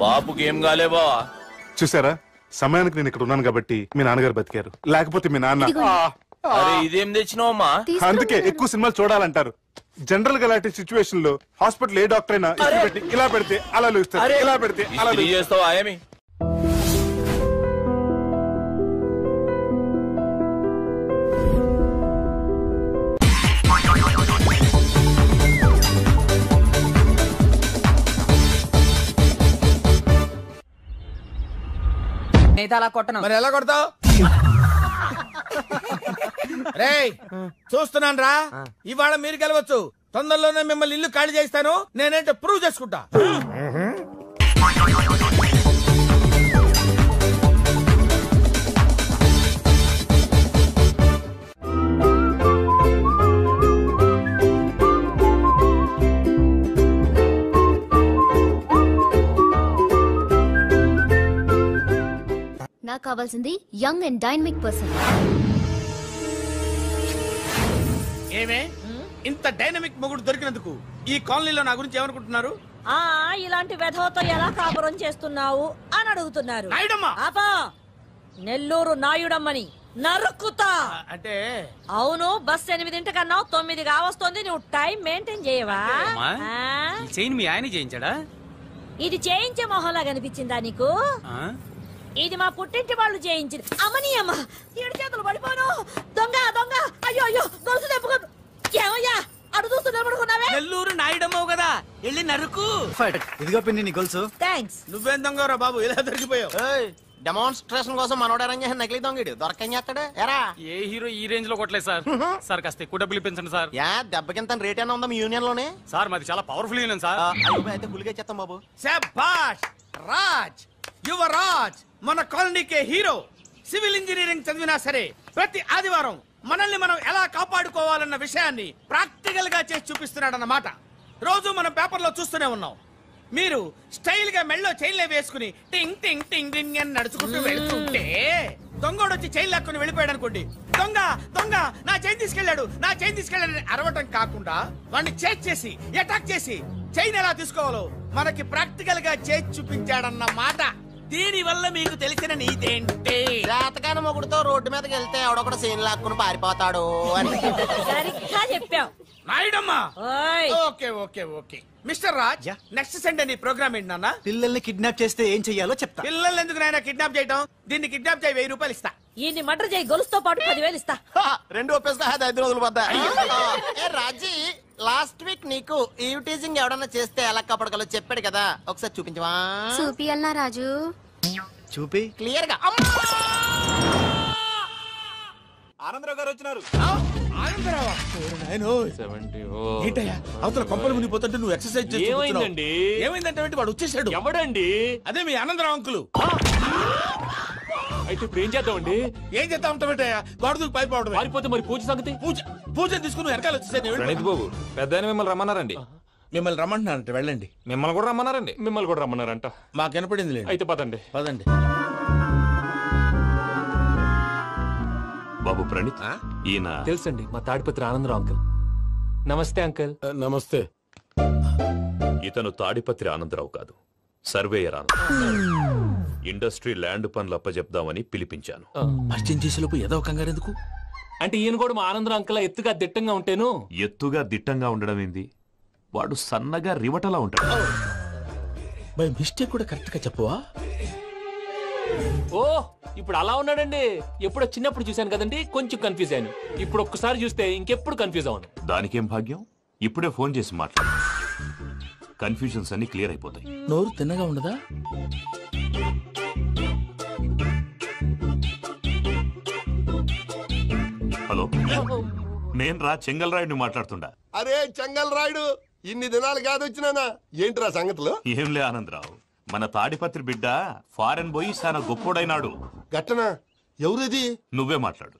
బాబుకి ఏం కాలే బావా? చూసారా, సమయానికి నేను ఇక్కడ ఉన్నాను కాబట్టి మీ నాన్నగారు బతికారు. లేకపోతే మీ నాన్న. అరే ఇదేం తెచ్చినావమ్మా? అందుకే ఎక్కువ సినిమాలు చూడాలంటారు. జనరల్ గా అలాంటి సిచ్యువేషన్ లో హాస్పిటల్ ఏ డాక్టర్ అయినా ఇలా పెడితే అలా లూస్తారు, ఇలా పెడితే అలా చేస్తావా ఏమి? అలా కొట్టను. మరి ఎలా కొడతావు? రేయ్ చూస్తున్నాను రా, ఇవాళ మీరు గెలవచ్చు. తొందరలోనే మిమ్మల్ని ఇల్లు ఖాళీ చేస్తాను. నేనేంటో ప్రూవ్ చేసుకుంటా. నాకు కావాల్సింది యంగ్ అండ్ డైనమిక్ పర్సన్. ఏమే ఇంత డైనమిక్ మొగుడు దొరికినందుకు ఈ కాలనీలో నా గురించి ఏమనుకుంటున్నారు? ఇలాంటి వెధవతో ఎలా కాపురం చేస్తున్నావు అని అడుగుతున్నారు. ఆపా, నెల్లూరు నాయుడమ్మని నరుక్కుతా. అంటే అవును, బస్ 8:00 9 కావస్తుంది. నువ్వు టైం మెయింటైన్ చేయవా? మీ ఆయన చేయించాడా? ఇది చేయించే మొహంలా కనిపించిందా నీకు? ఇది మా పుట్టింటి వాళ్ళు చేయించింది. అమ్మని అమ్మ, 7 చేతులు పడిపోను. దొంగ దొంగ, అయ్యో అయ్యో, గొలుసు తెప్పుకోను. ఏమయ్యా అడు చూస్తున్నావున్నావే? నెల్లూరు నాయుడమ్మవు కదా, వెళ్ళి నరుకు. ఇదిగో పిన్ని నీ గొలుసు. థ్యాంక్స్. నువ్వేం దొంగరా బాబు, ఇలా దొరికిపోయావు? డెమాన్స్ట్రేషన్ కోసం మనోడు అరేంజ్ చేసిన నకిలీ దొంగడు దొరకని చేస్తాడు. ఎరా ఏ హీరో ఈ రేంజ్ లో కొట్టలేదు సార్. సార్ కాస్త ఎక్కువ డబ్బులు ఇప్పించండి సార్. యా దెబ్బకింత రేట్ అయినా ఉందా మీ యూనియన్ లోనే? సార్ మాది చాలా పవర్ఫుల్ యూనియన్ సార్. అయితే గులిగా చేస్తాం బాబు. శభాష్ రాజ్, యువరాజ్, మన కాలనీకే హీరో. సివిల్ ఇంజనీరింగ్ చదివినా సరే ప్రతి ఆదివారం మనల్ని మనం ఎలా కాపాడుకోవాలన్న విషయాన్ని ప్రాక్టికల్ గా చేసి చూపిస్తున్నాడన్నమాట. రోజు మనం పేపర్లో చూస్తూనే ఉన్నాం. మీరు స్టైల్ గా మెళ్ళో చైన్లే వేసుకుని టింగ్ టింగ్ టింగ్ టింగ్ అని నడుచుకుంటూ వెళ్తుంటే దొంగోడు వచ్చి చైన్ లాక్కుని వెళ్ళిపోయాడు అనుకోండి. దొంగ దొంగ నా చైన్ తీసుకెళ్లాడు, నా చైన్ తీసుకెళ్లాడని అరవటం కాకుండా వాడిని చేజ్ చేసి అటాక్ చేసి చైన్ ఎలా తీసుకోవాలో మనకి ప్రాక్టికల్ గా చేసి చూపించాడన్నమాట. దీని వల్ల మీకు తెలిసిన నీతేంటి? జాతకాన మొగుడుతో రోడ్డు మీదకి వెళ్తే ఎవడొకడు సీన్ లాక్కుని పారిపోతాడు అని. సరిగ్గా చెప్పావు. నాయుడమ్మా ఓయ్ okay okay okay mister Raj next Sunday నీ ప్రోగ్రామ్ ఏంటి నాన్న? పిల్లల్ని కిడ్నాప్ చేస్తే ఏం చెయ్యాలో చెప్తా. పిల్లల్ని ఎందుకు నాయన కిడ్నాప్ చేయటం? దీన్ని కిడ్నాప్ చేయి 1000 రూపాయలు ఇస్తా. ఈయన్ని మర్డర్ చేయి గొలుసుతో పాటు 10,000 ఇస్తా. 2 ఒప్పేస్తా 5 రోజులు పడ్డా. రాజీ లాస్ట్ వీక్ నీకు ఈవ్ టీజింగ్ ఎవడన్నా చేస్తే ఎలా కాపాడగలో చెప్పాడు కదా, ఒకసారి చూపించవా? చూపియల్నా రాజు? చూపి క్లియర్ గా. ఆనందరావు గారు వచ్చినారు. ఏంటయ్యా అవతల కొంపలు మునిగిపోతుంటే నువ్వు ఎక్సర్సైజ్ చేస్తూ ఏమైందండి? ఏమైందంటే వాడు వచ్చేసాడు. ఎవడండి? అదే మీ ఆనందరావు అంకులు. అయితే ఇప్పుడు ఏం చేద్దామండి? ఏం చేస్తా ఉంటావేటయ్యా? గొడవకు పైపోవడం. పారిపోతే మరి పూజ సంగతి? పూజ తీసుకుని వెనకాల వచ్చేసాడు. ప్రణీత్ బాబు పెద్ద మిమ్మల్ని రమ్మన్నారండి. మిమ్మల్ని రమ్మంటున్నారంట, వెళ్ళండి. మిమ్మల్ని కూడా రమ్మన్నారండి. మిమ్మల్ని కూడా రమ్మన్నారంట. మాకు వినపడింది లేదు. అయితే పదండి. పదండి. బాబు ప్రణీత్, ఈయన తెలుసండి, మా తాడిపత్రి ఆనందరావు అంకుల్. నమస్తే అంకుల్. నమస్తే. ఇతను తాడిపత్రి ఆనందరావు కాదు, సర్వేయర్ ఆనందరావు. ఇండస్ట్రీ ల్యాండ్ పనులు అప్పజెప్దామని పిలిపించాను. పరిచయం చేసేలోపు ఏదో కంగారు ఎందుకు? అంటే ఈయన కూడా మా ఆనందరావు అంకుల్ ఎత్తుగా దిట్టంగా ఉంటాను. ఎత్తుగా దిట్టంగా ఉండడం ఏంది? వాడు సన్నగా రివటలా ఉంటాడు. బై మిస్టేక్ కూడా కరెక్ట్ గా చెప్పవా? ఓ ఇప్పుడు అలా ఉన్నాడండి. ఎప్పుడో చిన్నప్పుడు చూశాను కదండి, కొంచెం కన్ఫ్యూజ్ అయ్యాను. ఇప్పుడు ఒక్కసారి చూస్తే ఇంకెప్పుడు కన్ఫ్యూజ్ అవ్వను. దానికేం భాగ్యం, ఇప్పుడే ఫోన్ చేసి మాట్లాడు. కన్ఫ్యూజన్స్ అన్ని క్లియర్ అయిపోతాయి. నోరు తిన్నగా ఉండదా? హలో, నేను రా చెంగల్ రాయుడిని మాట్లాడుతుండా. అరే చెంగల్ రాయుడు, ఇన్ని దినాలు కాదు వచ్చినానా? ఏంట్రా సంగతులు? ఏంలే ఆనందరావు, మన తాడిపత్రి బిడ్డ ఫారెన్ పోయి చాలా గొప్పోడైనాడు. గట్టనా? ఎవరిది? నువ్వే మాట్లాడు.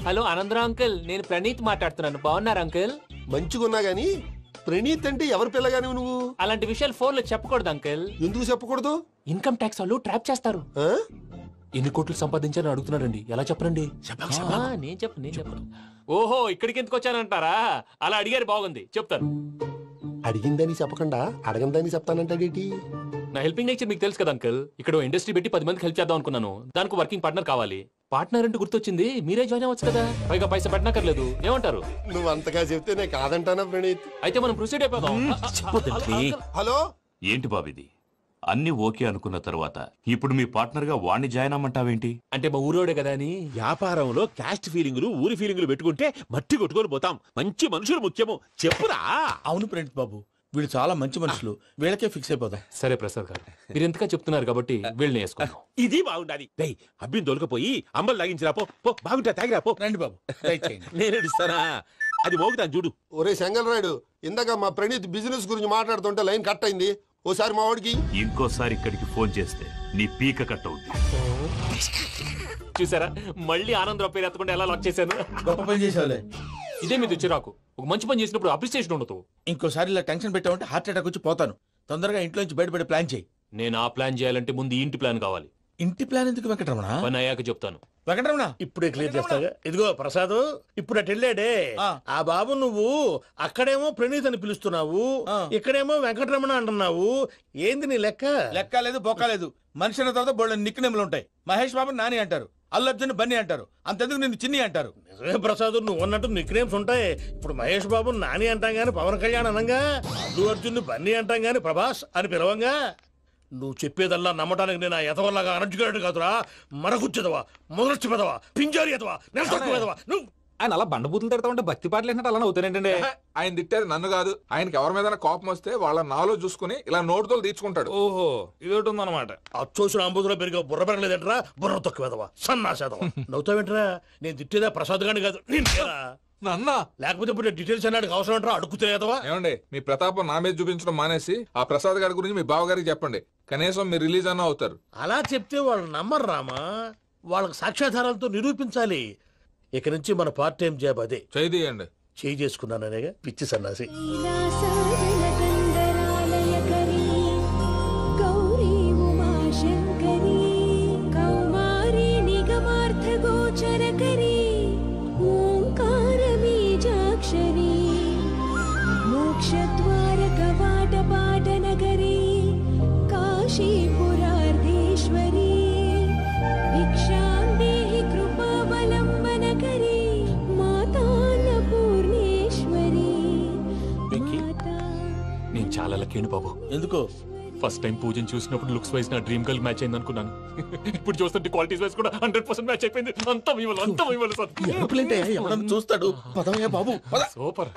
హలో ఆనందరావు అంకుల్, నేను ప్రణీత్ మాట్లాడుతున్నాను. బాగున్నారు అంకుల్? మంచిగున్నా గాని ప్రణీత్ అంటే ఎవరి పిల్లగాని నువ్వు? అలాంటి విషయాలు ఫోన్ లో చెప్పకూడదు అంకుల్. ఎందుకు చెప్పకూడదు? ఇన్కమ్ ట్యాక్స్ వాళ్ళు ట్రాప్ చేస్తారు. ఎన్ని కోట్లు సంపాదించాలని అడుగుతున్నారండి. ఎలా చెప్పరండి? నేను చెప్పను. ఓహో, ఇక్కడికి ఎందుకు వచ్చానంటారా? అలా అడిగారు, బాగుంది, చెప్తాను. అడిగిందని చెప్పకుండా అడగందని చెప్తానంటాడేటి? నా హెల్పింగ్ నేచర్ మీకు తెలుసు కదా అంకుల్. ఇక్కడ ఇండస్ట్రీ పెట్టి 10 మందికి హెల్ప్ చేద్దాం అనుకున్నాను. దానికి వర్కింగ్ పార్ట్నర్ కావాలి. పార్ట్నర్ అంటే గుర్తొచ్చింది, మీరే జాయిన్ అవ్వచ్చు కదా. పైగా పైసా పెట్టనక్కర్లేదు. ఏమంటారు? నువ్వు అంతగా చెప్తే నేను కాదంటానా ప్రణీత్? అయితే మనం ప్రొసీడ్ అయిపోదాం. హలో, ఏంటి బాబిది? అన్ని ఓకే అనుకున్న తర్వాత ఇప్పుడు మీ పార్ట్నర్ గా వాణ్ణి జాయిన్ అమ్మంటావేంటి? అంటే మా ఊరోడే కదా అని. వ్యాపారంలో క్యాస్ట్ ఫీలింగులు, ఊరి ఫీలింగులు పెట్టుకుంటే మట్టి కొట్టుకొని పోతాం. మంచి మనుషులు ముఖ్యము. చెప్పురా. అవును ప్రణీత్ బాబు, వీళ్ళు చాలా మంచి మనుషులు. వీళ్ళకే ఫిక్స్ అయిపోదాం. సరే ప్రసాద్ గారు, మీరు ఎంతగా చెప్తున్నారు కాబట్టి వీళ్ళని వేసుకుందాం. ఇది బాగుండాలి. డై అబ్బిని దొలకపోయి అమ్మలు లాగించిరా పో. బాగుంటా, తాగిరా పో. రండి బాబు, నేను ఇస్తానా? అది మోగుతాను చూడు. ఒరే చెంగల్ రాయుడు, ఇందాక మా ప్రణీత్ బిజినెస్ గురించి మాట్లాడుతుంటే లైన్ కట్ అయింది. ఓసారి మా వాడికి ఇంకోసారి ఇక్కడికి ఫోన్ చేస్తే నీ పీక కట్ అవుద్ది. చూసారా, మళ్ళీ ఆనందరావు పేరు ఎత్తకుండా ఎలా లాక్ చేశాను. గొప్ప పని చేసావులే. ఇదే మీద చిరాకు. ఒక మంచి పని చేసినప్పుడు అప్రిసియేషన్ ఉండదు. ఇంకోసారి ఇలా టెన్షన్ పెట్టామంటే హార్ట్ అటాక్ వచ్చి పోతాను. తొందరగా ఇంట్లో నుంచి బయటపడే ప్లాన్ చేయి. నేను ఆ ప్లాన్ చేయాలంటే ముందు ఈ ఇంటి ప్లాన్ కావాలి. ఇంటి ప్లాన్ ఎందుకు వెంకటరమణ? పని అయ్యాక చెప్తాను. వెంకటరమణ ఇప్పుడే క్లియర్ చేస్తాగా. ఇదిగో ప్రసాద్, ఇప్పుడు అటు వెళ్ళాడే ఆ బాబు, నువ్వు అక్కడేమో ప్రణీత్ అని పిలుస్తున్నావు, ఇక్కడేమో వెంకటరమణ అంటున్నావు. ఏంది నీ లెక్క? లెక్క లేదు, బొక్క లేదు. మనిషి అన్న తర్వాత బోళ్ళ నిక్ నేమ్లు ఉంటాయి. మహేష్ బాబు నాని అంటారు, అల్లు అర్జున్ బన్నీ అంటారు, అంతెందుకు నిన్ను చిన్ని అంటారు. నిజమే ప్రసాద్, నువ్వు అన్నట్టు నిక్ నేమ్స్ ఉంటాయి. ఇప్పుడు మహేష్ బాబు నాని అంటాం గాని పవన్ కళ్యాణ్ అనంగా, అల్లు అర్జున్ బన్నీ అంటాం గాని ప్రభాస్ అని పిలవంగా. నువ్వు చెప్పేదల్లా నమ్మటానికి నేను ఎతవల్లాగా అనర్జుకేటెడ్ కాదురా. మరగుచ్చదవా, మొదలచ్చి పెదవా, పింజారి ఎదవా, నెలసొక్కుదవా. నువ్వు ఆయన అలా బండబూతులు తిడతా ఉంటే భక్తి పాటలు ఏంటంటే అలా అవుతానంటే. ఆయన తిట్టేది నన్ను కాదు, ఆయనకి ఎవరి మీద కోపం వస్తే వాళ్ళ నాలో చూసుకుని ఇలా నోటుతో తీర్చుకుంటాడు. ఓహో, ఇదొకటి ఉందన్నమాట. అచ్చోసిన అంబుధులో పెరిగే బుర్ర పెరగలేదంటరా, బుర్ర తొక్కువేదవా, సన్నాసేదవా. నవ్వుతావేంటరా? నేను తిట్టేదా ప్రసాద్ గాని కాదు, నన్నా. లేకపోతే ఇప్పుడు డీటెయిల్స్ అన్నాడు అవసరం అంటారా? అడుగుతాయేదవా. ఏమండి, మీ ప్రతాపం నా మీద చూపించడం మానేసి ఆ ప్రసాద్ గారి గురించి మీ బావగారికి చెప్పండి. కనీసం మీరు రిలీజ్ అన్న అవుతారు. అలా చెప్తే వాళ్ళు నమ్మరు రామా. వాళ్ళకి సాక్ష్యాధారాలతో నిరూపించాలి. ఇక నుంచి మన పార్ట్ టైం జాబ్ అదే. చేయండి. చేయి చేసుకున్నాననేగా పిచ్చి సన్నాసి. मोक्षद्वार कवाट पाटनगरी काशीपुरार्धेश्वरी भिक्षां देहि कृपावलम्बनकरी माता ఇంకేంటి బాబు ఎందుకు ఫస్ట్ టైం పూజను చూసినప్పుడు లుక్స్ వైజ్ నా డ్రీమ్ గర్ల్ మ్యాచ్ అయింది అనుకున్నాను. ఇప్పుడు చూస్తుంటే క్వాలిటీస్ వైజ్ కూడా 100% మ్యాచ్ అయిపోయింది. అంతా ఇవ్వాలి సార్. ఎవడన్నా చూస్తాడు. పదవయ్యా బాబు సూపర్.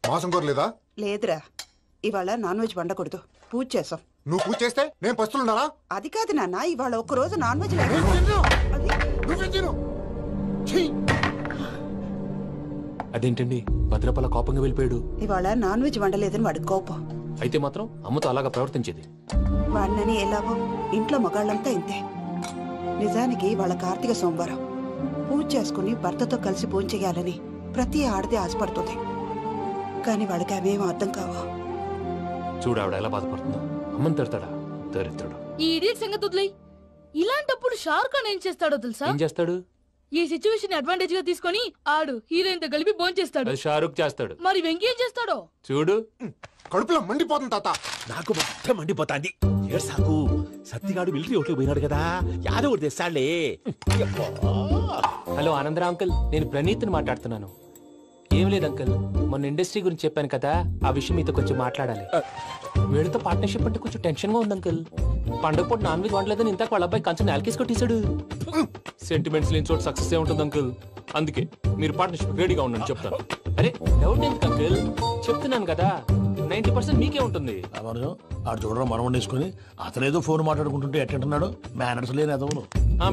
మాసం కోరలేదా? లేదురా, ఇవాళ నాన్ వెజ్ వండకూడదు, పూజ చేసాం. నువ్వు పూజ చేస్తే నేను పస్తులున్నారా? అది కాదు నాన్న, ఇవాళ ఒక్క రోజు నాన్ వెజ్ అదేంటండి భద్రపల కోపంగా వెళ్ళిపోయాడు? ఇవాళ నాన్ వెజ్ వండలేదని వాడి కోపం. అయితే మాత్రం అమ్మతో అలాగా ప్రవర్తించేది. వాడినని ఎలాగో ఇంట్లో మగాళ్ళంతా ఇంతే. నిజానికి వాళ్ళ కార్తీక సోమవారం పూజ చేసుకుని భర్తతో కలిసి పూజ చేయాలని ప్రతి ఆడది ఆశపడుతుంది. కానీ వాడికి అవేమో అర్థం కావా. చూడు ఆవిడ ఎలా బాధపడుతుందో. అమ్మని తిడతాడా దరిద్రుడు. ఈ ఇడియట్ సంగతి వదిలేయ్. ఇలాంటప్పుడు షారుఖ్ ఖాన్ ఏం చేస్తాడో తెలుసా? ఏం చేస్తాడు? ఈ సిచ్యువేషన్ అడ్వాంటేజ్ గా తీసుకొని ఆడు హీరోయిన్ తో కలిపి బోన్ చేస్తాడు. అది షారుఖ్ చేస్తాడు. మరి వెంకీ ఏం చేస్తాడో చూడు. కడుపులో మండిపోతుంది తాత. నాకు మొత్తం మండిపోతాంది. సాకు సత్తిగాడు మిలిటరీ ఒకటి పోయినాడు కదా, యాదవ్ ఒకటి తెస్తాడులే. హలో ఆనందరా అంకుల్, నేను ప్రణీత్ని మాట్లాడుతున్నాను. ఏం లేదు అంకుల్, మొన్న ఇండస్ట్రీ గురించి చెప్పాను కదా, ఆ విషయం మీతో కొంచెం మాట్లాడాలి. వీడితో పార్ట్నర్షిప్ అంటే కొంచెం టెన్షన్ గా ఉంది అంకుల్. పండుగ పూట నాన్ వెజ్ వండలేదని ఇంతకు వాళ్ళ అబ్బాయి కంచెం నేలకేసి కొట్టేశాడు. సెంటిమెంట్స్ లేని చోట సక్సెస్ ఏ ఉంటుంది అంకుల్. అందుకే మీరు పార్ట్నర్షిప్ రెడీగా ఉండండి చెప్తాను. అరే డౌట్ ఎందుకు అంకుల్, చెప్తున్నాను కదా 90% మీకే ఉంటుంది. ఆడు చూడడం మనం వండేసుకుని అతనేదో ఫోన్ మాట్లాడుకుంటుంటే ఎట్టంటున్నాడు. మేనర్స్ లేని అదవును.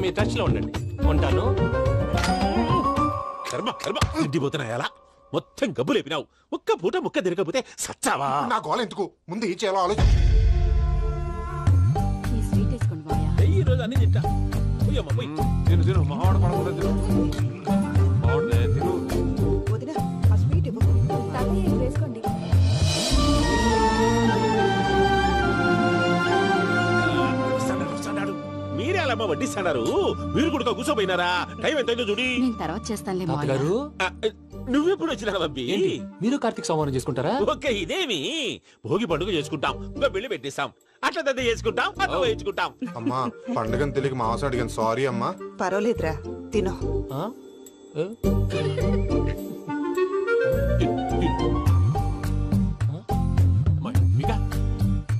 మీరు టచ్ లో ఉండండి. ఉంటాను. కర్మ కర్మ తిండిపోతున్నా ఎలా మొత్తం గబ్బు లేపినావు. ఒక్క పూట ముక్క తిరగకపోతే సచ్చావా? నా గోల ఎందుకు, ముందు ఈ చేయాలో ఆలోచించు. ఈ రోజు అన్ని తింటా. తిను తిను మావాడు పడకుండా తిను. మావాడు తిను. వదినా, ఆ స్వీట్ వేసుకోండి. మీరే అలా వడ్డిస్తున్నారు. మీరు కూడా కూర్చోపోయినారా? టైం ఎంతైందో చూడి. తర్వాత చేస్తానులే తాతగారు. నువ్వెప్పుడు వచ్చినా అబ్బి? మీరు కార్తీక సంహారం చేసుకుంటారా? ఓకే, ఇదేమి భోగి పండుగ చేసుకుంటాం, ఇంకా పెళ్లి పెట్టేస్తాం, అట్లా దద్ద చేసుకుంటాం, అట్లా వేయించుకుంటాం. అమ్మా పండుగని తెలియక మాసం అడిగాను, సారీ అమ్మా. పర్వాలేదురా, తినో.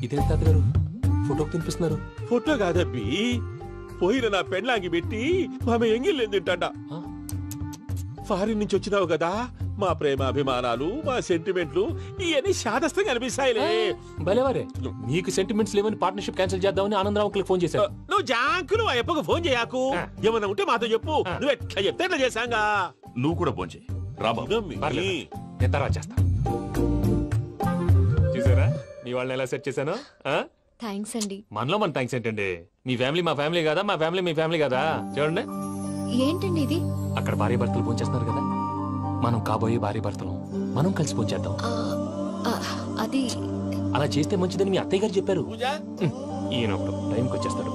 ఇదేంటి తాతగారు ఫోటోకి తినిపిస్తున్నారు? ఫోటో కాదబ్బి, పోయిన నా పెళ్ళాంగి పెట్టి ఆమె ఎంగిల్లేం తింటాడ. ఫారిన్ నుంచి వచ్చినావు కదా, మా ప్రేమ అభిమానాలు, మా సెంటిమెంట్లు ఇవన్నీ శాదస్తంగా అనిపిస్తాయిలే. భలేవారే, మీకు సెంటిమెంట్స్ లేవని పార్ట్నర్షిప్ క్యాన్సిల్ చేద్దామని ఆనందరావు ఫోన్ చేశారు. నువ్వు జాంకులు ఆ ఎప్పకు ఫోన్ చేయకు. ఏమన్నా ఉంటే మాతో చెప్పు. నువ్వు ఎట్లా చెప్తే ఎట్లా చేశాంగా. నువ్వు కూడా ఫోన్ చేయి. నేను తర్వాత చేస్తా. చూసారా మీ వాళ్ళని ఎలా సెట్ చేశాను? థ్యాంక్స్ అండి. మనలో మన థ్యాంక్స్ ఏంటండి? మీ ఫ్యామిలీ మా ఫ్యామిలీ కదా, మా ఫ్యామిలీ మీ ఫ్యామిలీ కదా. చూడండి, ఏంటండి ఇది? అక్కడ భార్య భర్తలు ఫోన్ చేస్తున్నారు కదా, మనం కాబోయే భార్య భర్తలు మనం కలిసి ఫోన్ చేద్దాం. అది అలా చేస్తే మంచిదని మీ అత్తయ్య గారు చెప్పారు. ఈయన ఒకడు టైంకి వచ్చేస్తాడు.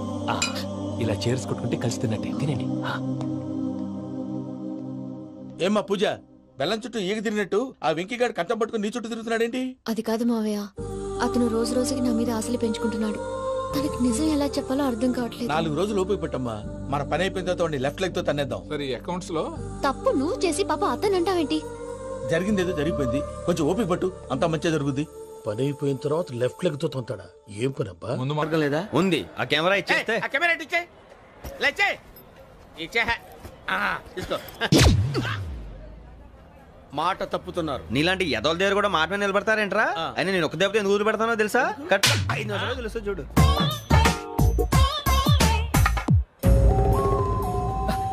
ఇలా చేర్స్ కొట్టుకుంటే కలిసి తిన్నట్టే. తినండి. ఏమ్మా పూజ, బెల్లం చుట్టూ ఈగ తిరిగినట్టు ఆ వెంకీగాడు కంచం పట్టుకుని నీ చుట్టూ తిరుగుతున్నాడేంటి? అది కాదు మావయ్య, అతను రోజు రోజుకి నా మీద ఆశలు పెంచుకుంటున్నాడు. తనకి నిజం ఎలా చెప్పాలో అర్థం కావట్లేదు. 4 రోజులు ఓపిక పెట్టమ్మా, మన పని అయిపోయిన తర్వాత లెఫ్ట్ లెగ్ తో తన్నేద్దాం. సరే అకౌంట్స్ లో తప్పు నువ్వు చేసి పాప అతను అంటావేంటి? జరిగింది ఏదో జరిగిపోయింది, కొంచెం ఓపిక పట్టు, అంతా మంచిగా జరుగుద్ది. పని అయిపోయిన తర్వాత లెఫ్ట్ లెగ్ తో తొంతాడా? ఏం పని అబ్బా? ముందు మార్గం లేదా? ఉంది. ఆ కెమెరా ఇచ్చేస్తే ఆ కెమెరా ఇచ్చే లేచే ఇచ్చే తీసుకో. మాట తప్పుతున్నారు. నీలాంటి ఎదల దగ్గర కూడా మాట మీద నిలబడతారేంట్రా? అయినా నేను ఒక దెబ్బతో ఎందుకు పెడతానో తెలుసా? కట్ 5 నిమిషాలు తెలుసు చూడు.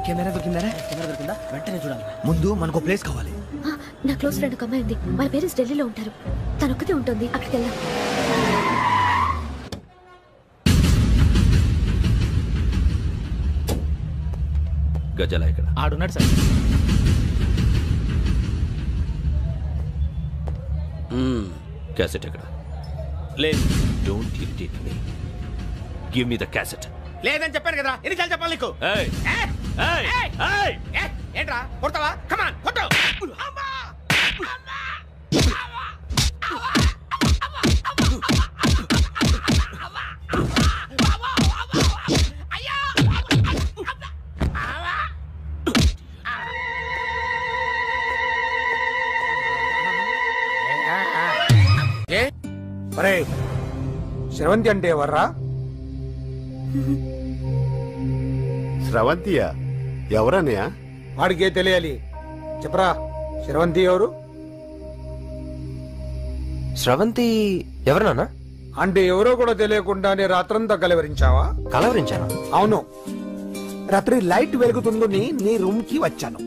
కెమెరా దొరికిందా? కెమెరా దొరికిందా? వెంటనే చూడాలి. ముందు మనకు ప్లేస్ కావాలి. నా క్లోజ్ ఫ్రెండ్ ఒక అమ్మాయి ఉంది. వాళ్ళ పేరెంట్స్ ఢిల్లీలో ఉంటారు. తనొక్కతే ఉంటుంది. అక్కడికి వెళ్దాం. గజాల ఇక్కడ ఆడున్నాడు సార్. క్యాసెట్ ఎక్కడ? లేదు. Don't irritate me. Give me the cassette. లేదని చెప్పాను కదా, ఎన్నిసార్లు చెప్పాలి నీకు? ఏంట్రా కొడతావా? కమాన్ కొట్టు. అరే శ్రవంతి అంటే ఎవర్రా? స్రవంతియా? ఎవరన్నయ్యా? వాడికే తెలియాలి. చెప్పరా, శ్రవంతి ఎవరు? స్రవంతి ఎవరు నాన్న? అంటే ఎవరో కూడా తెలియకుండానే రాత్రంతా కలవరించావా? కలవరించాను. అవును, రాత్రి లైట్ వెలుగుతుందని నీ రూమ్ కి వచ్చాను.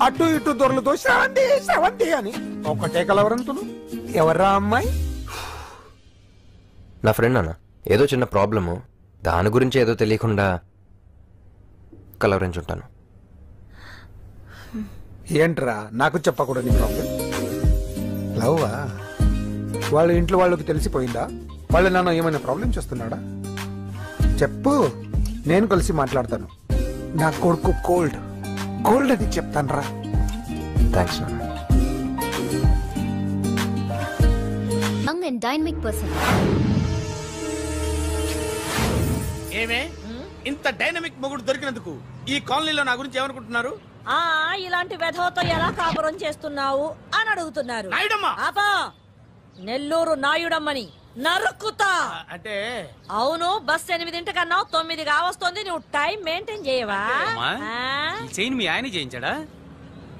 అటు ఇటు దొరలతో శ్రవంతి శ్రవంతి అని ఒకటే కలవరంతులు. ఎవర్రా అమ్మాయి? నా ఫ్రెండ్ అన్న, ఏదో చిన్న ప్రాబ్లము, దాని గురించి ఏదో తెలియకుండా కలవరించుంటాను. ఏంట్రా నాకు చెప్పకూడదు నీ ప్రాబ్లం? లవ్వా? వాళ్ళ ఇంట్లో వాళ్ళకి తెలిసిపోయిందా? వాళ్ళ నాన్న ఏమైనా ప్రాబ్లం చేస్తున్నాడా? చెప్పు, నేను కలిసి మాట్లాడతాను. నా కొడుకు కోల్డ్ కోల్డ్ అని చెప్తాను రా. థ్యాంక్స్ నాన్న. Young and dynamic person. ఏమే ఇంత డైనమిక్ మొగుడు దొరికినందుకు ఈ కాలనీలో నా గురించి ఏమనుకుంటున్నారు? ఇలాంటి వెధవతో ఎలా కాపురం చేస్తున్నావు అని అడుగుతున్నారు. ఆపా, నెల్లూరు నాయుడమ్మని నరుక్కుతా. అంటే అవును, బస్ 8 9 కావస్తుంది. నువ్వు టైం మెయింటైన్ చేయవా? చైన్ మీ ఆయన చేయించాడా?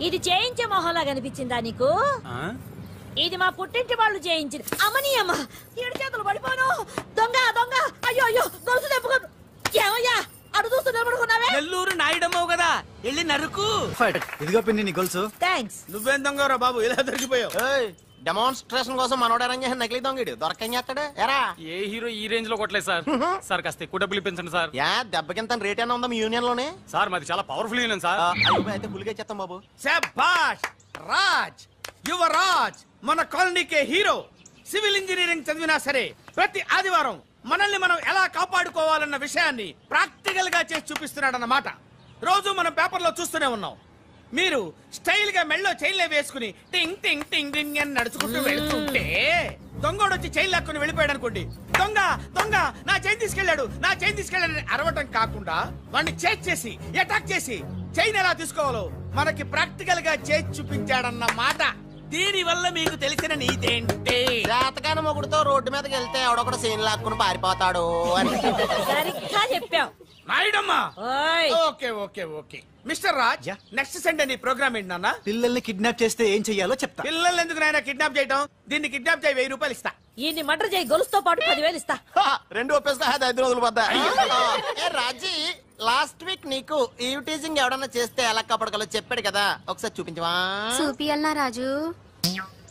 ఇది చేయించే మొహంలా కనిపించిందా నీకు? ఇది మా పుట్టింటి వాళ్ళు చేయించింది. అమ్మని అమ్మ, 7 చేతులు పడిపోను. దొంగ దొంగ, అయ్యో అయ్యో, గొలుసు తెప్పుకోను. ఏమయ్యా అడు చూస్తూ నిలబడుకున్నావే? నెల్లూరు నాయుడమ్మవు కదా, వెళ్ళి నరుకు. ఇదిగో పిన్ని నీ గొలుసు. థ్యాంక్స్. నువ్వేం దొంగరా బాబు, ఇలా దొరికిపోయావు? డెమాన్స్ట్రేషన్ కోసం మనోడు అరేంజ్ చేసిన నకిలీ దొంగడు దొరకని చేస్తాడు. ఎరా ఏ హీరో ఈ రేంజ్ లో కొట్టలేదు సార్. సార్ కాస్త ఎక్కువ డబ్బులు ఇప్పించండి సార్. దెబ్బకింత రేట్ అయినా ఉందా మీ యూనియన్ లోనే? సార్ మాది చాలా పవర్ఫుల్ యూనియన్ సార్. అయితే పులిగా చేస్తాం బాబు. శభాష్ రాజ్, యువరాజ్, మన కాలనీకే హీరో. సివిల్ ఇంజనీరింగ్ చదివినా సరే ప్రతి ఆదివారం మనల్ని మనం ఎలా కాపాడుకోవాలన్న విషయాన్ని ప్రాక్టికల్ గా చేసి చూపిస్తున్నాడన్నమాట. రోజు మనం పేపర్లో చూస్తూనే ఉన్నాం. మీరు స్టైల్ గా మెళ్ళో చైన్లే వేసుకుని టింగ్ టింగ్ టింగ్ టింగ్ అని నడుచుకుంటూ వెళ్తుంటే దొంగోడు వచ్చి చైన్ లాక్కుని వెళ్ళిపోయాడు అనుకోండి. దొంగ దొంగ నా చైన్ తీసుకెళ్లాడు, నా చైన్ తీసుకెళ్లాడని అరవటం కాకుండా వాడిని చేజ్ చేసి అటాక్ చేసి చైన్ ఎలా తీసుకోవాలో మనకి ప్రాక్టికల్ గా చేసి చూపించాడన్న మాట. దీని వల్ల మీకు తెలిసిన నీతేంటి? జాతకాన మొగుడుతో రోడ్డు మీదకి వెళ్తే ఎవడొకడు సీన్ లాక్కుని పారిపోతాడు అని సరిగ్గా చెప్పావు నాయుడమ్మా. Okay okay okay mister Raj, next Sunday నీ ప్రోగ్రామ్ ఏంటి నాన్న? పిల్లల్ని కిడ్నాప్ చేస్తే ఏం చెయ్యాలో చెప్తా. పిల్లల్ని ఎందుకు నాయన కిడ్నాప్ చేయటం? దీన్ని కిడ్నాప్ చేయి, 1000 రూపాయలు ఇస్తా. ఈ మర్డర్ చేయి, గొలుసుతో పాటు 10,000 ఇస్తా. 2 ఒప్పేస్తా, 5 రోజులు పడ్డా. రాజీ, లాస్ట్ వీక్ నీకు ఈవ్ టీజింగ్ ఎవడన్నా చేస్తే ఎలా కాపాడగలో చెప్పాడు కదా, ఒకసారి చూపించవా? చూపియల్నా రాజు?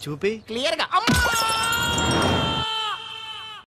చూపి క్లియర్ గా.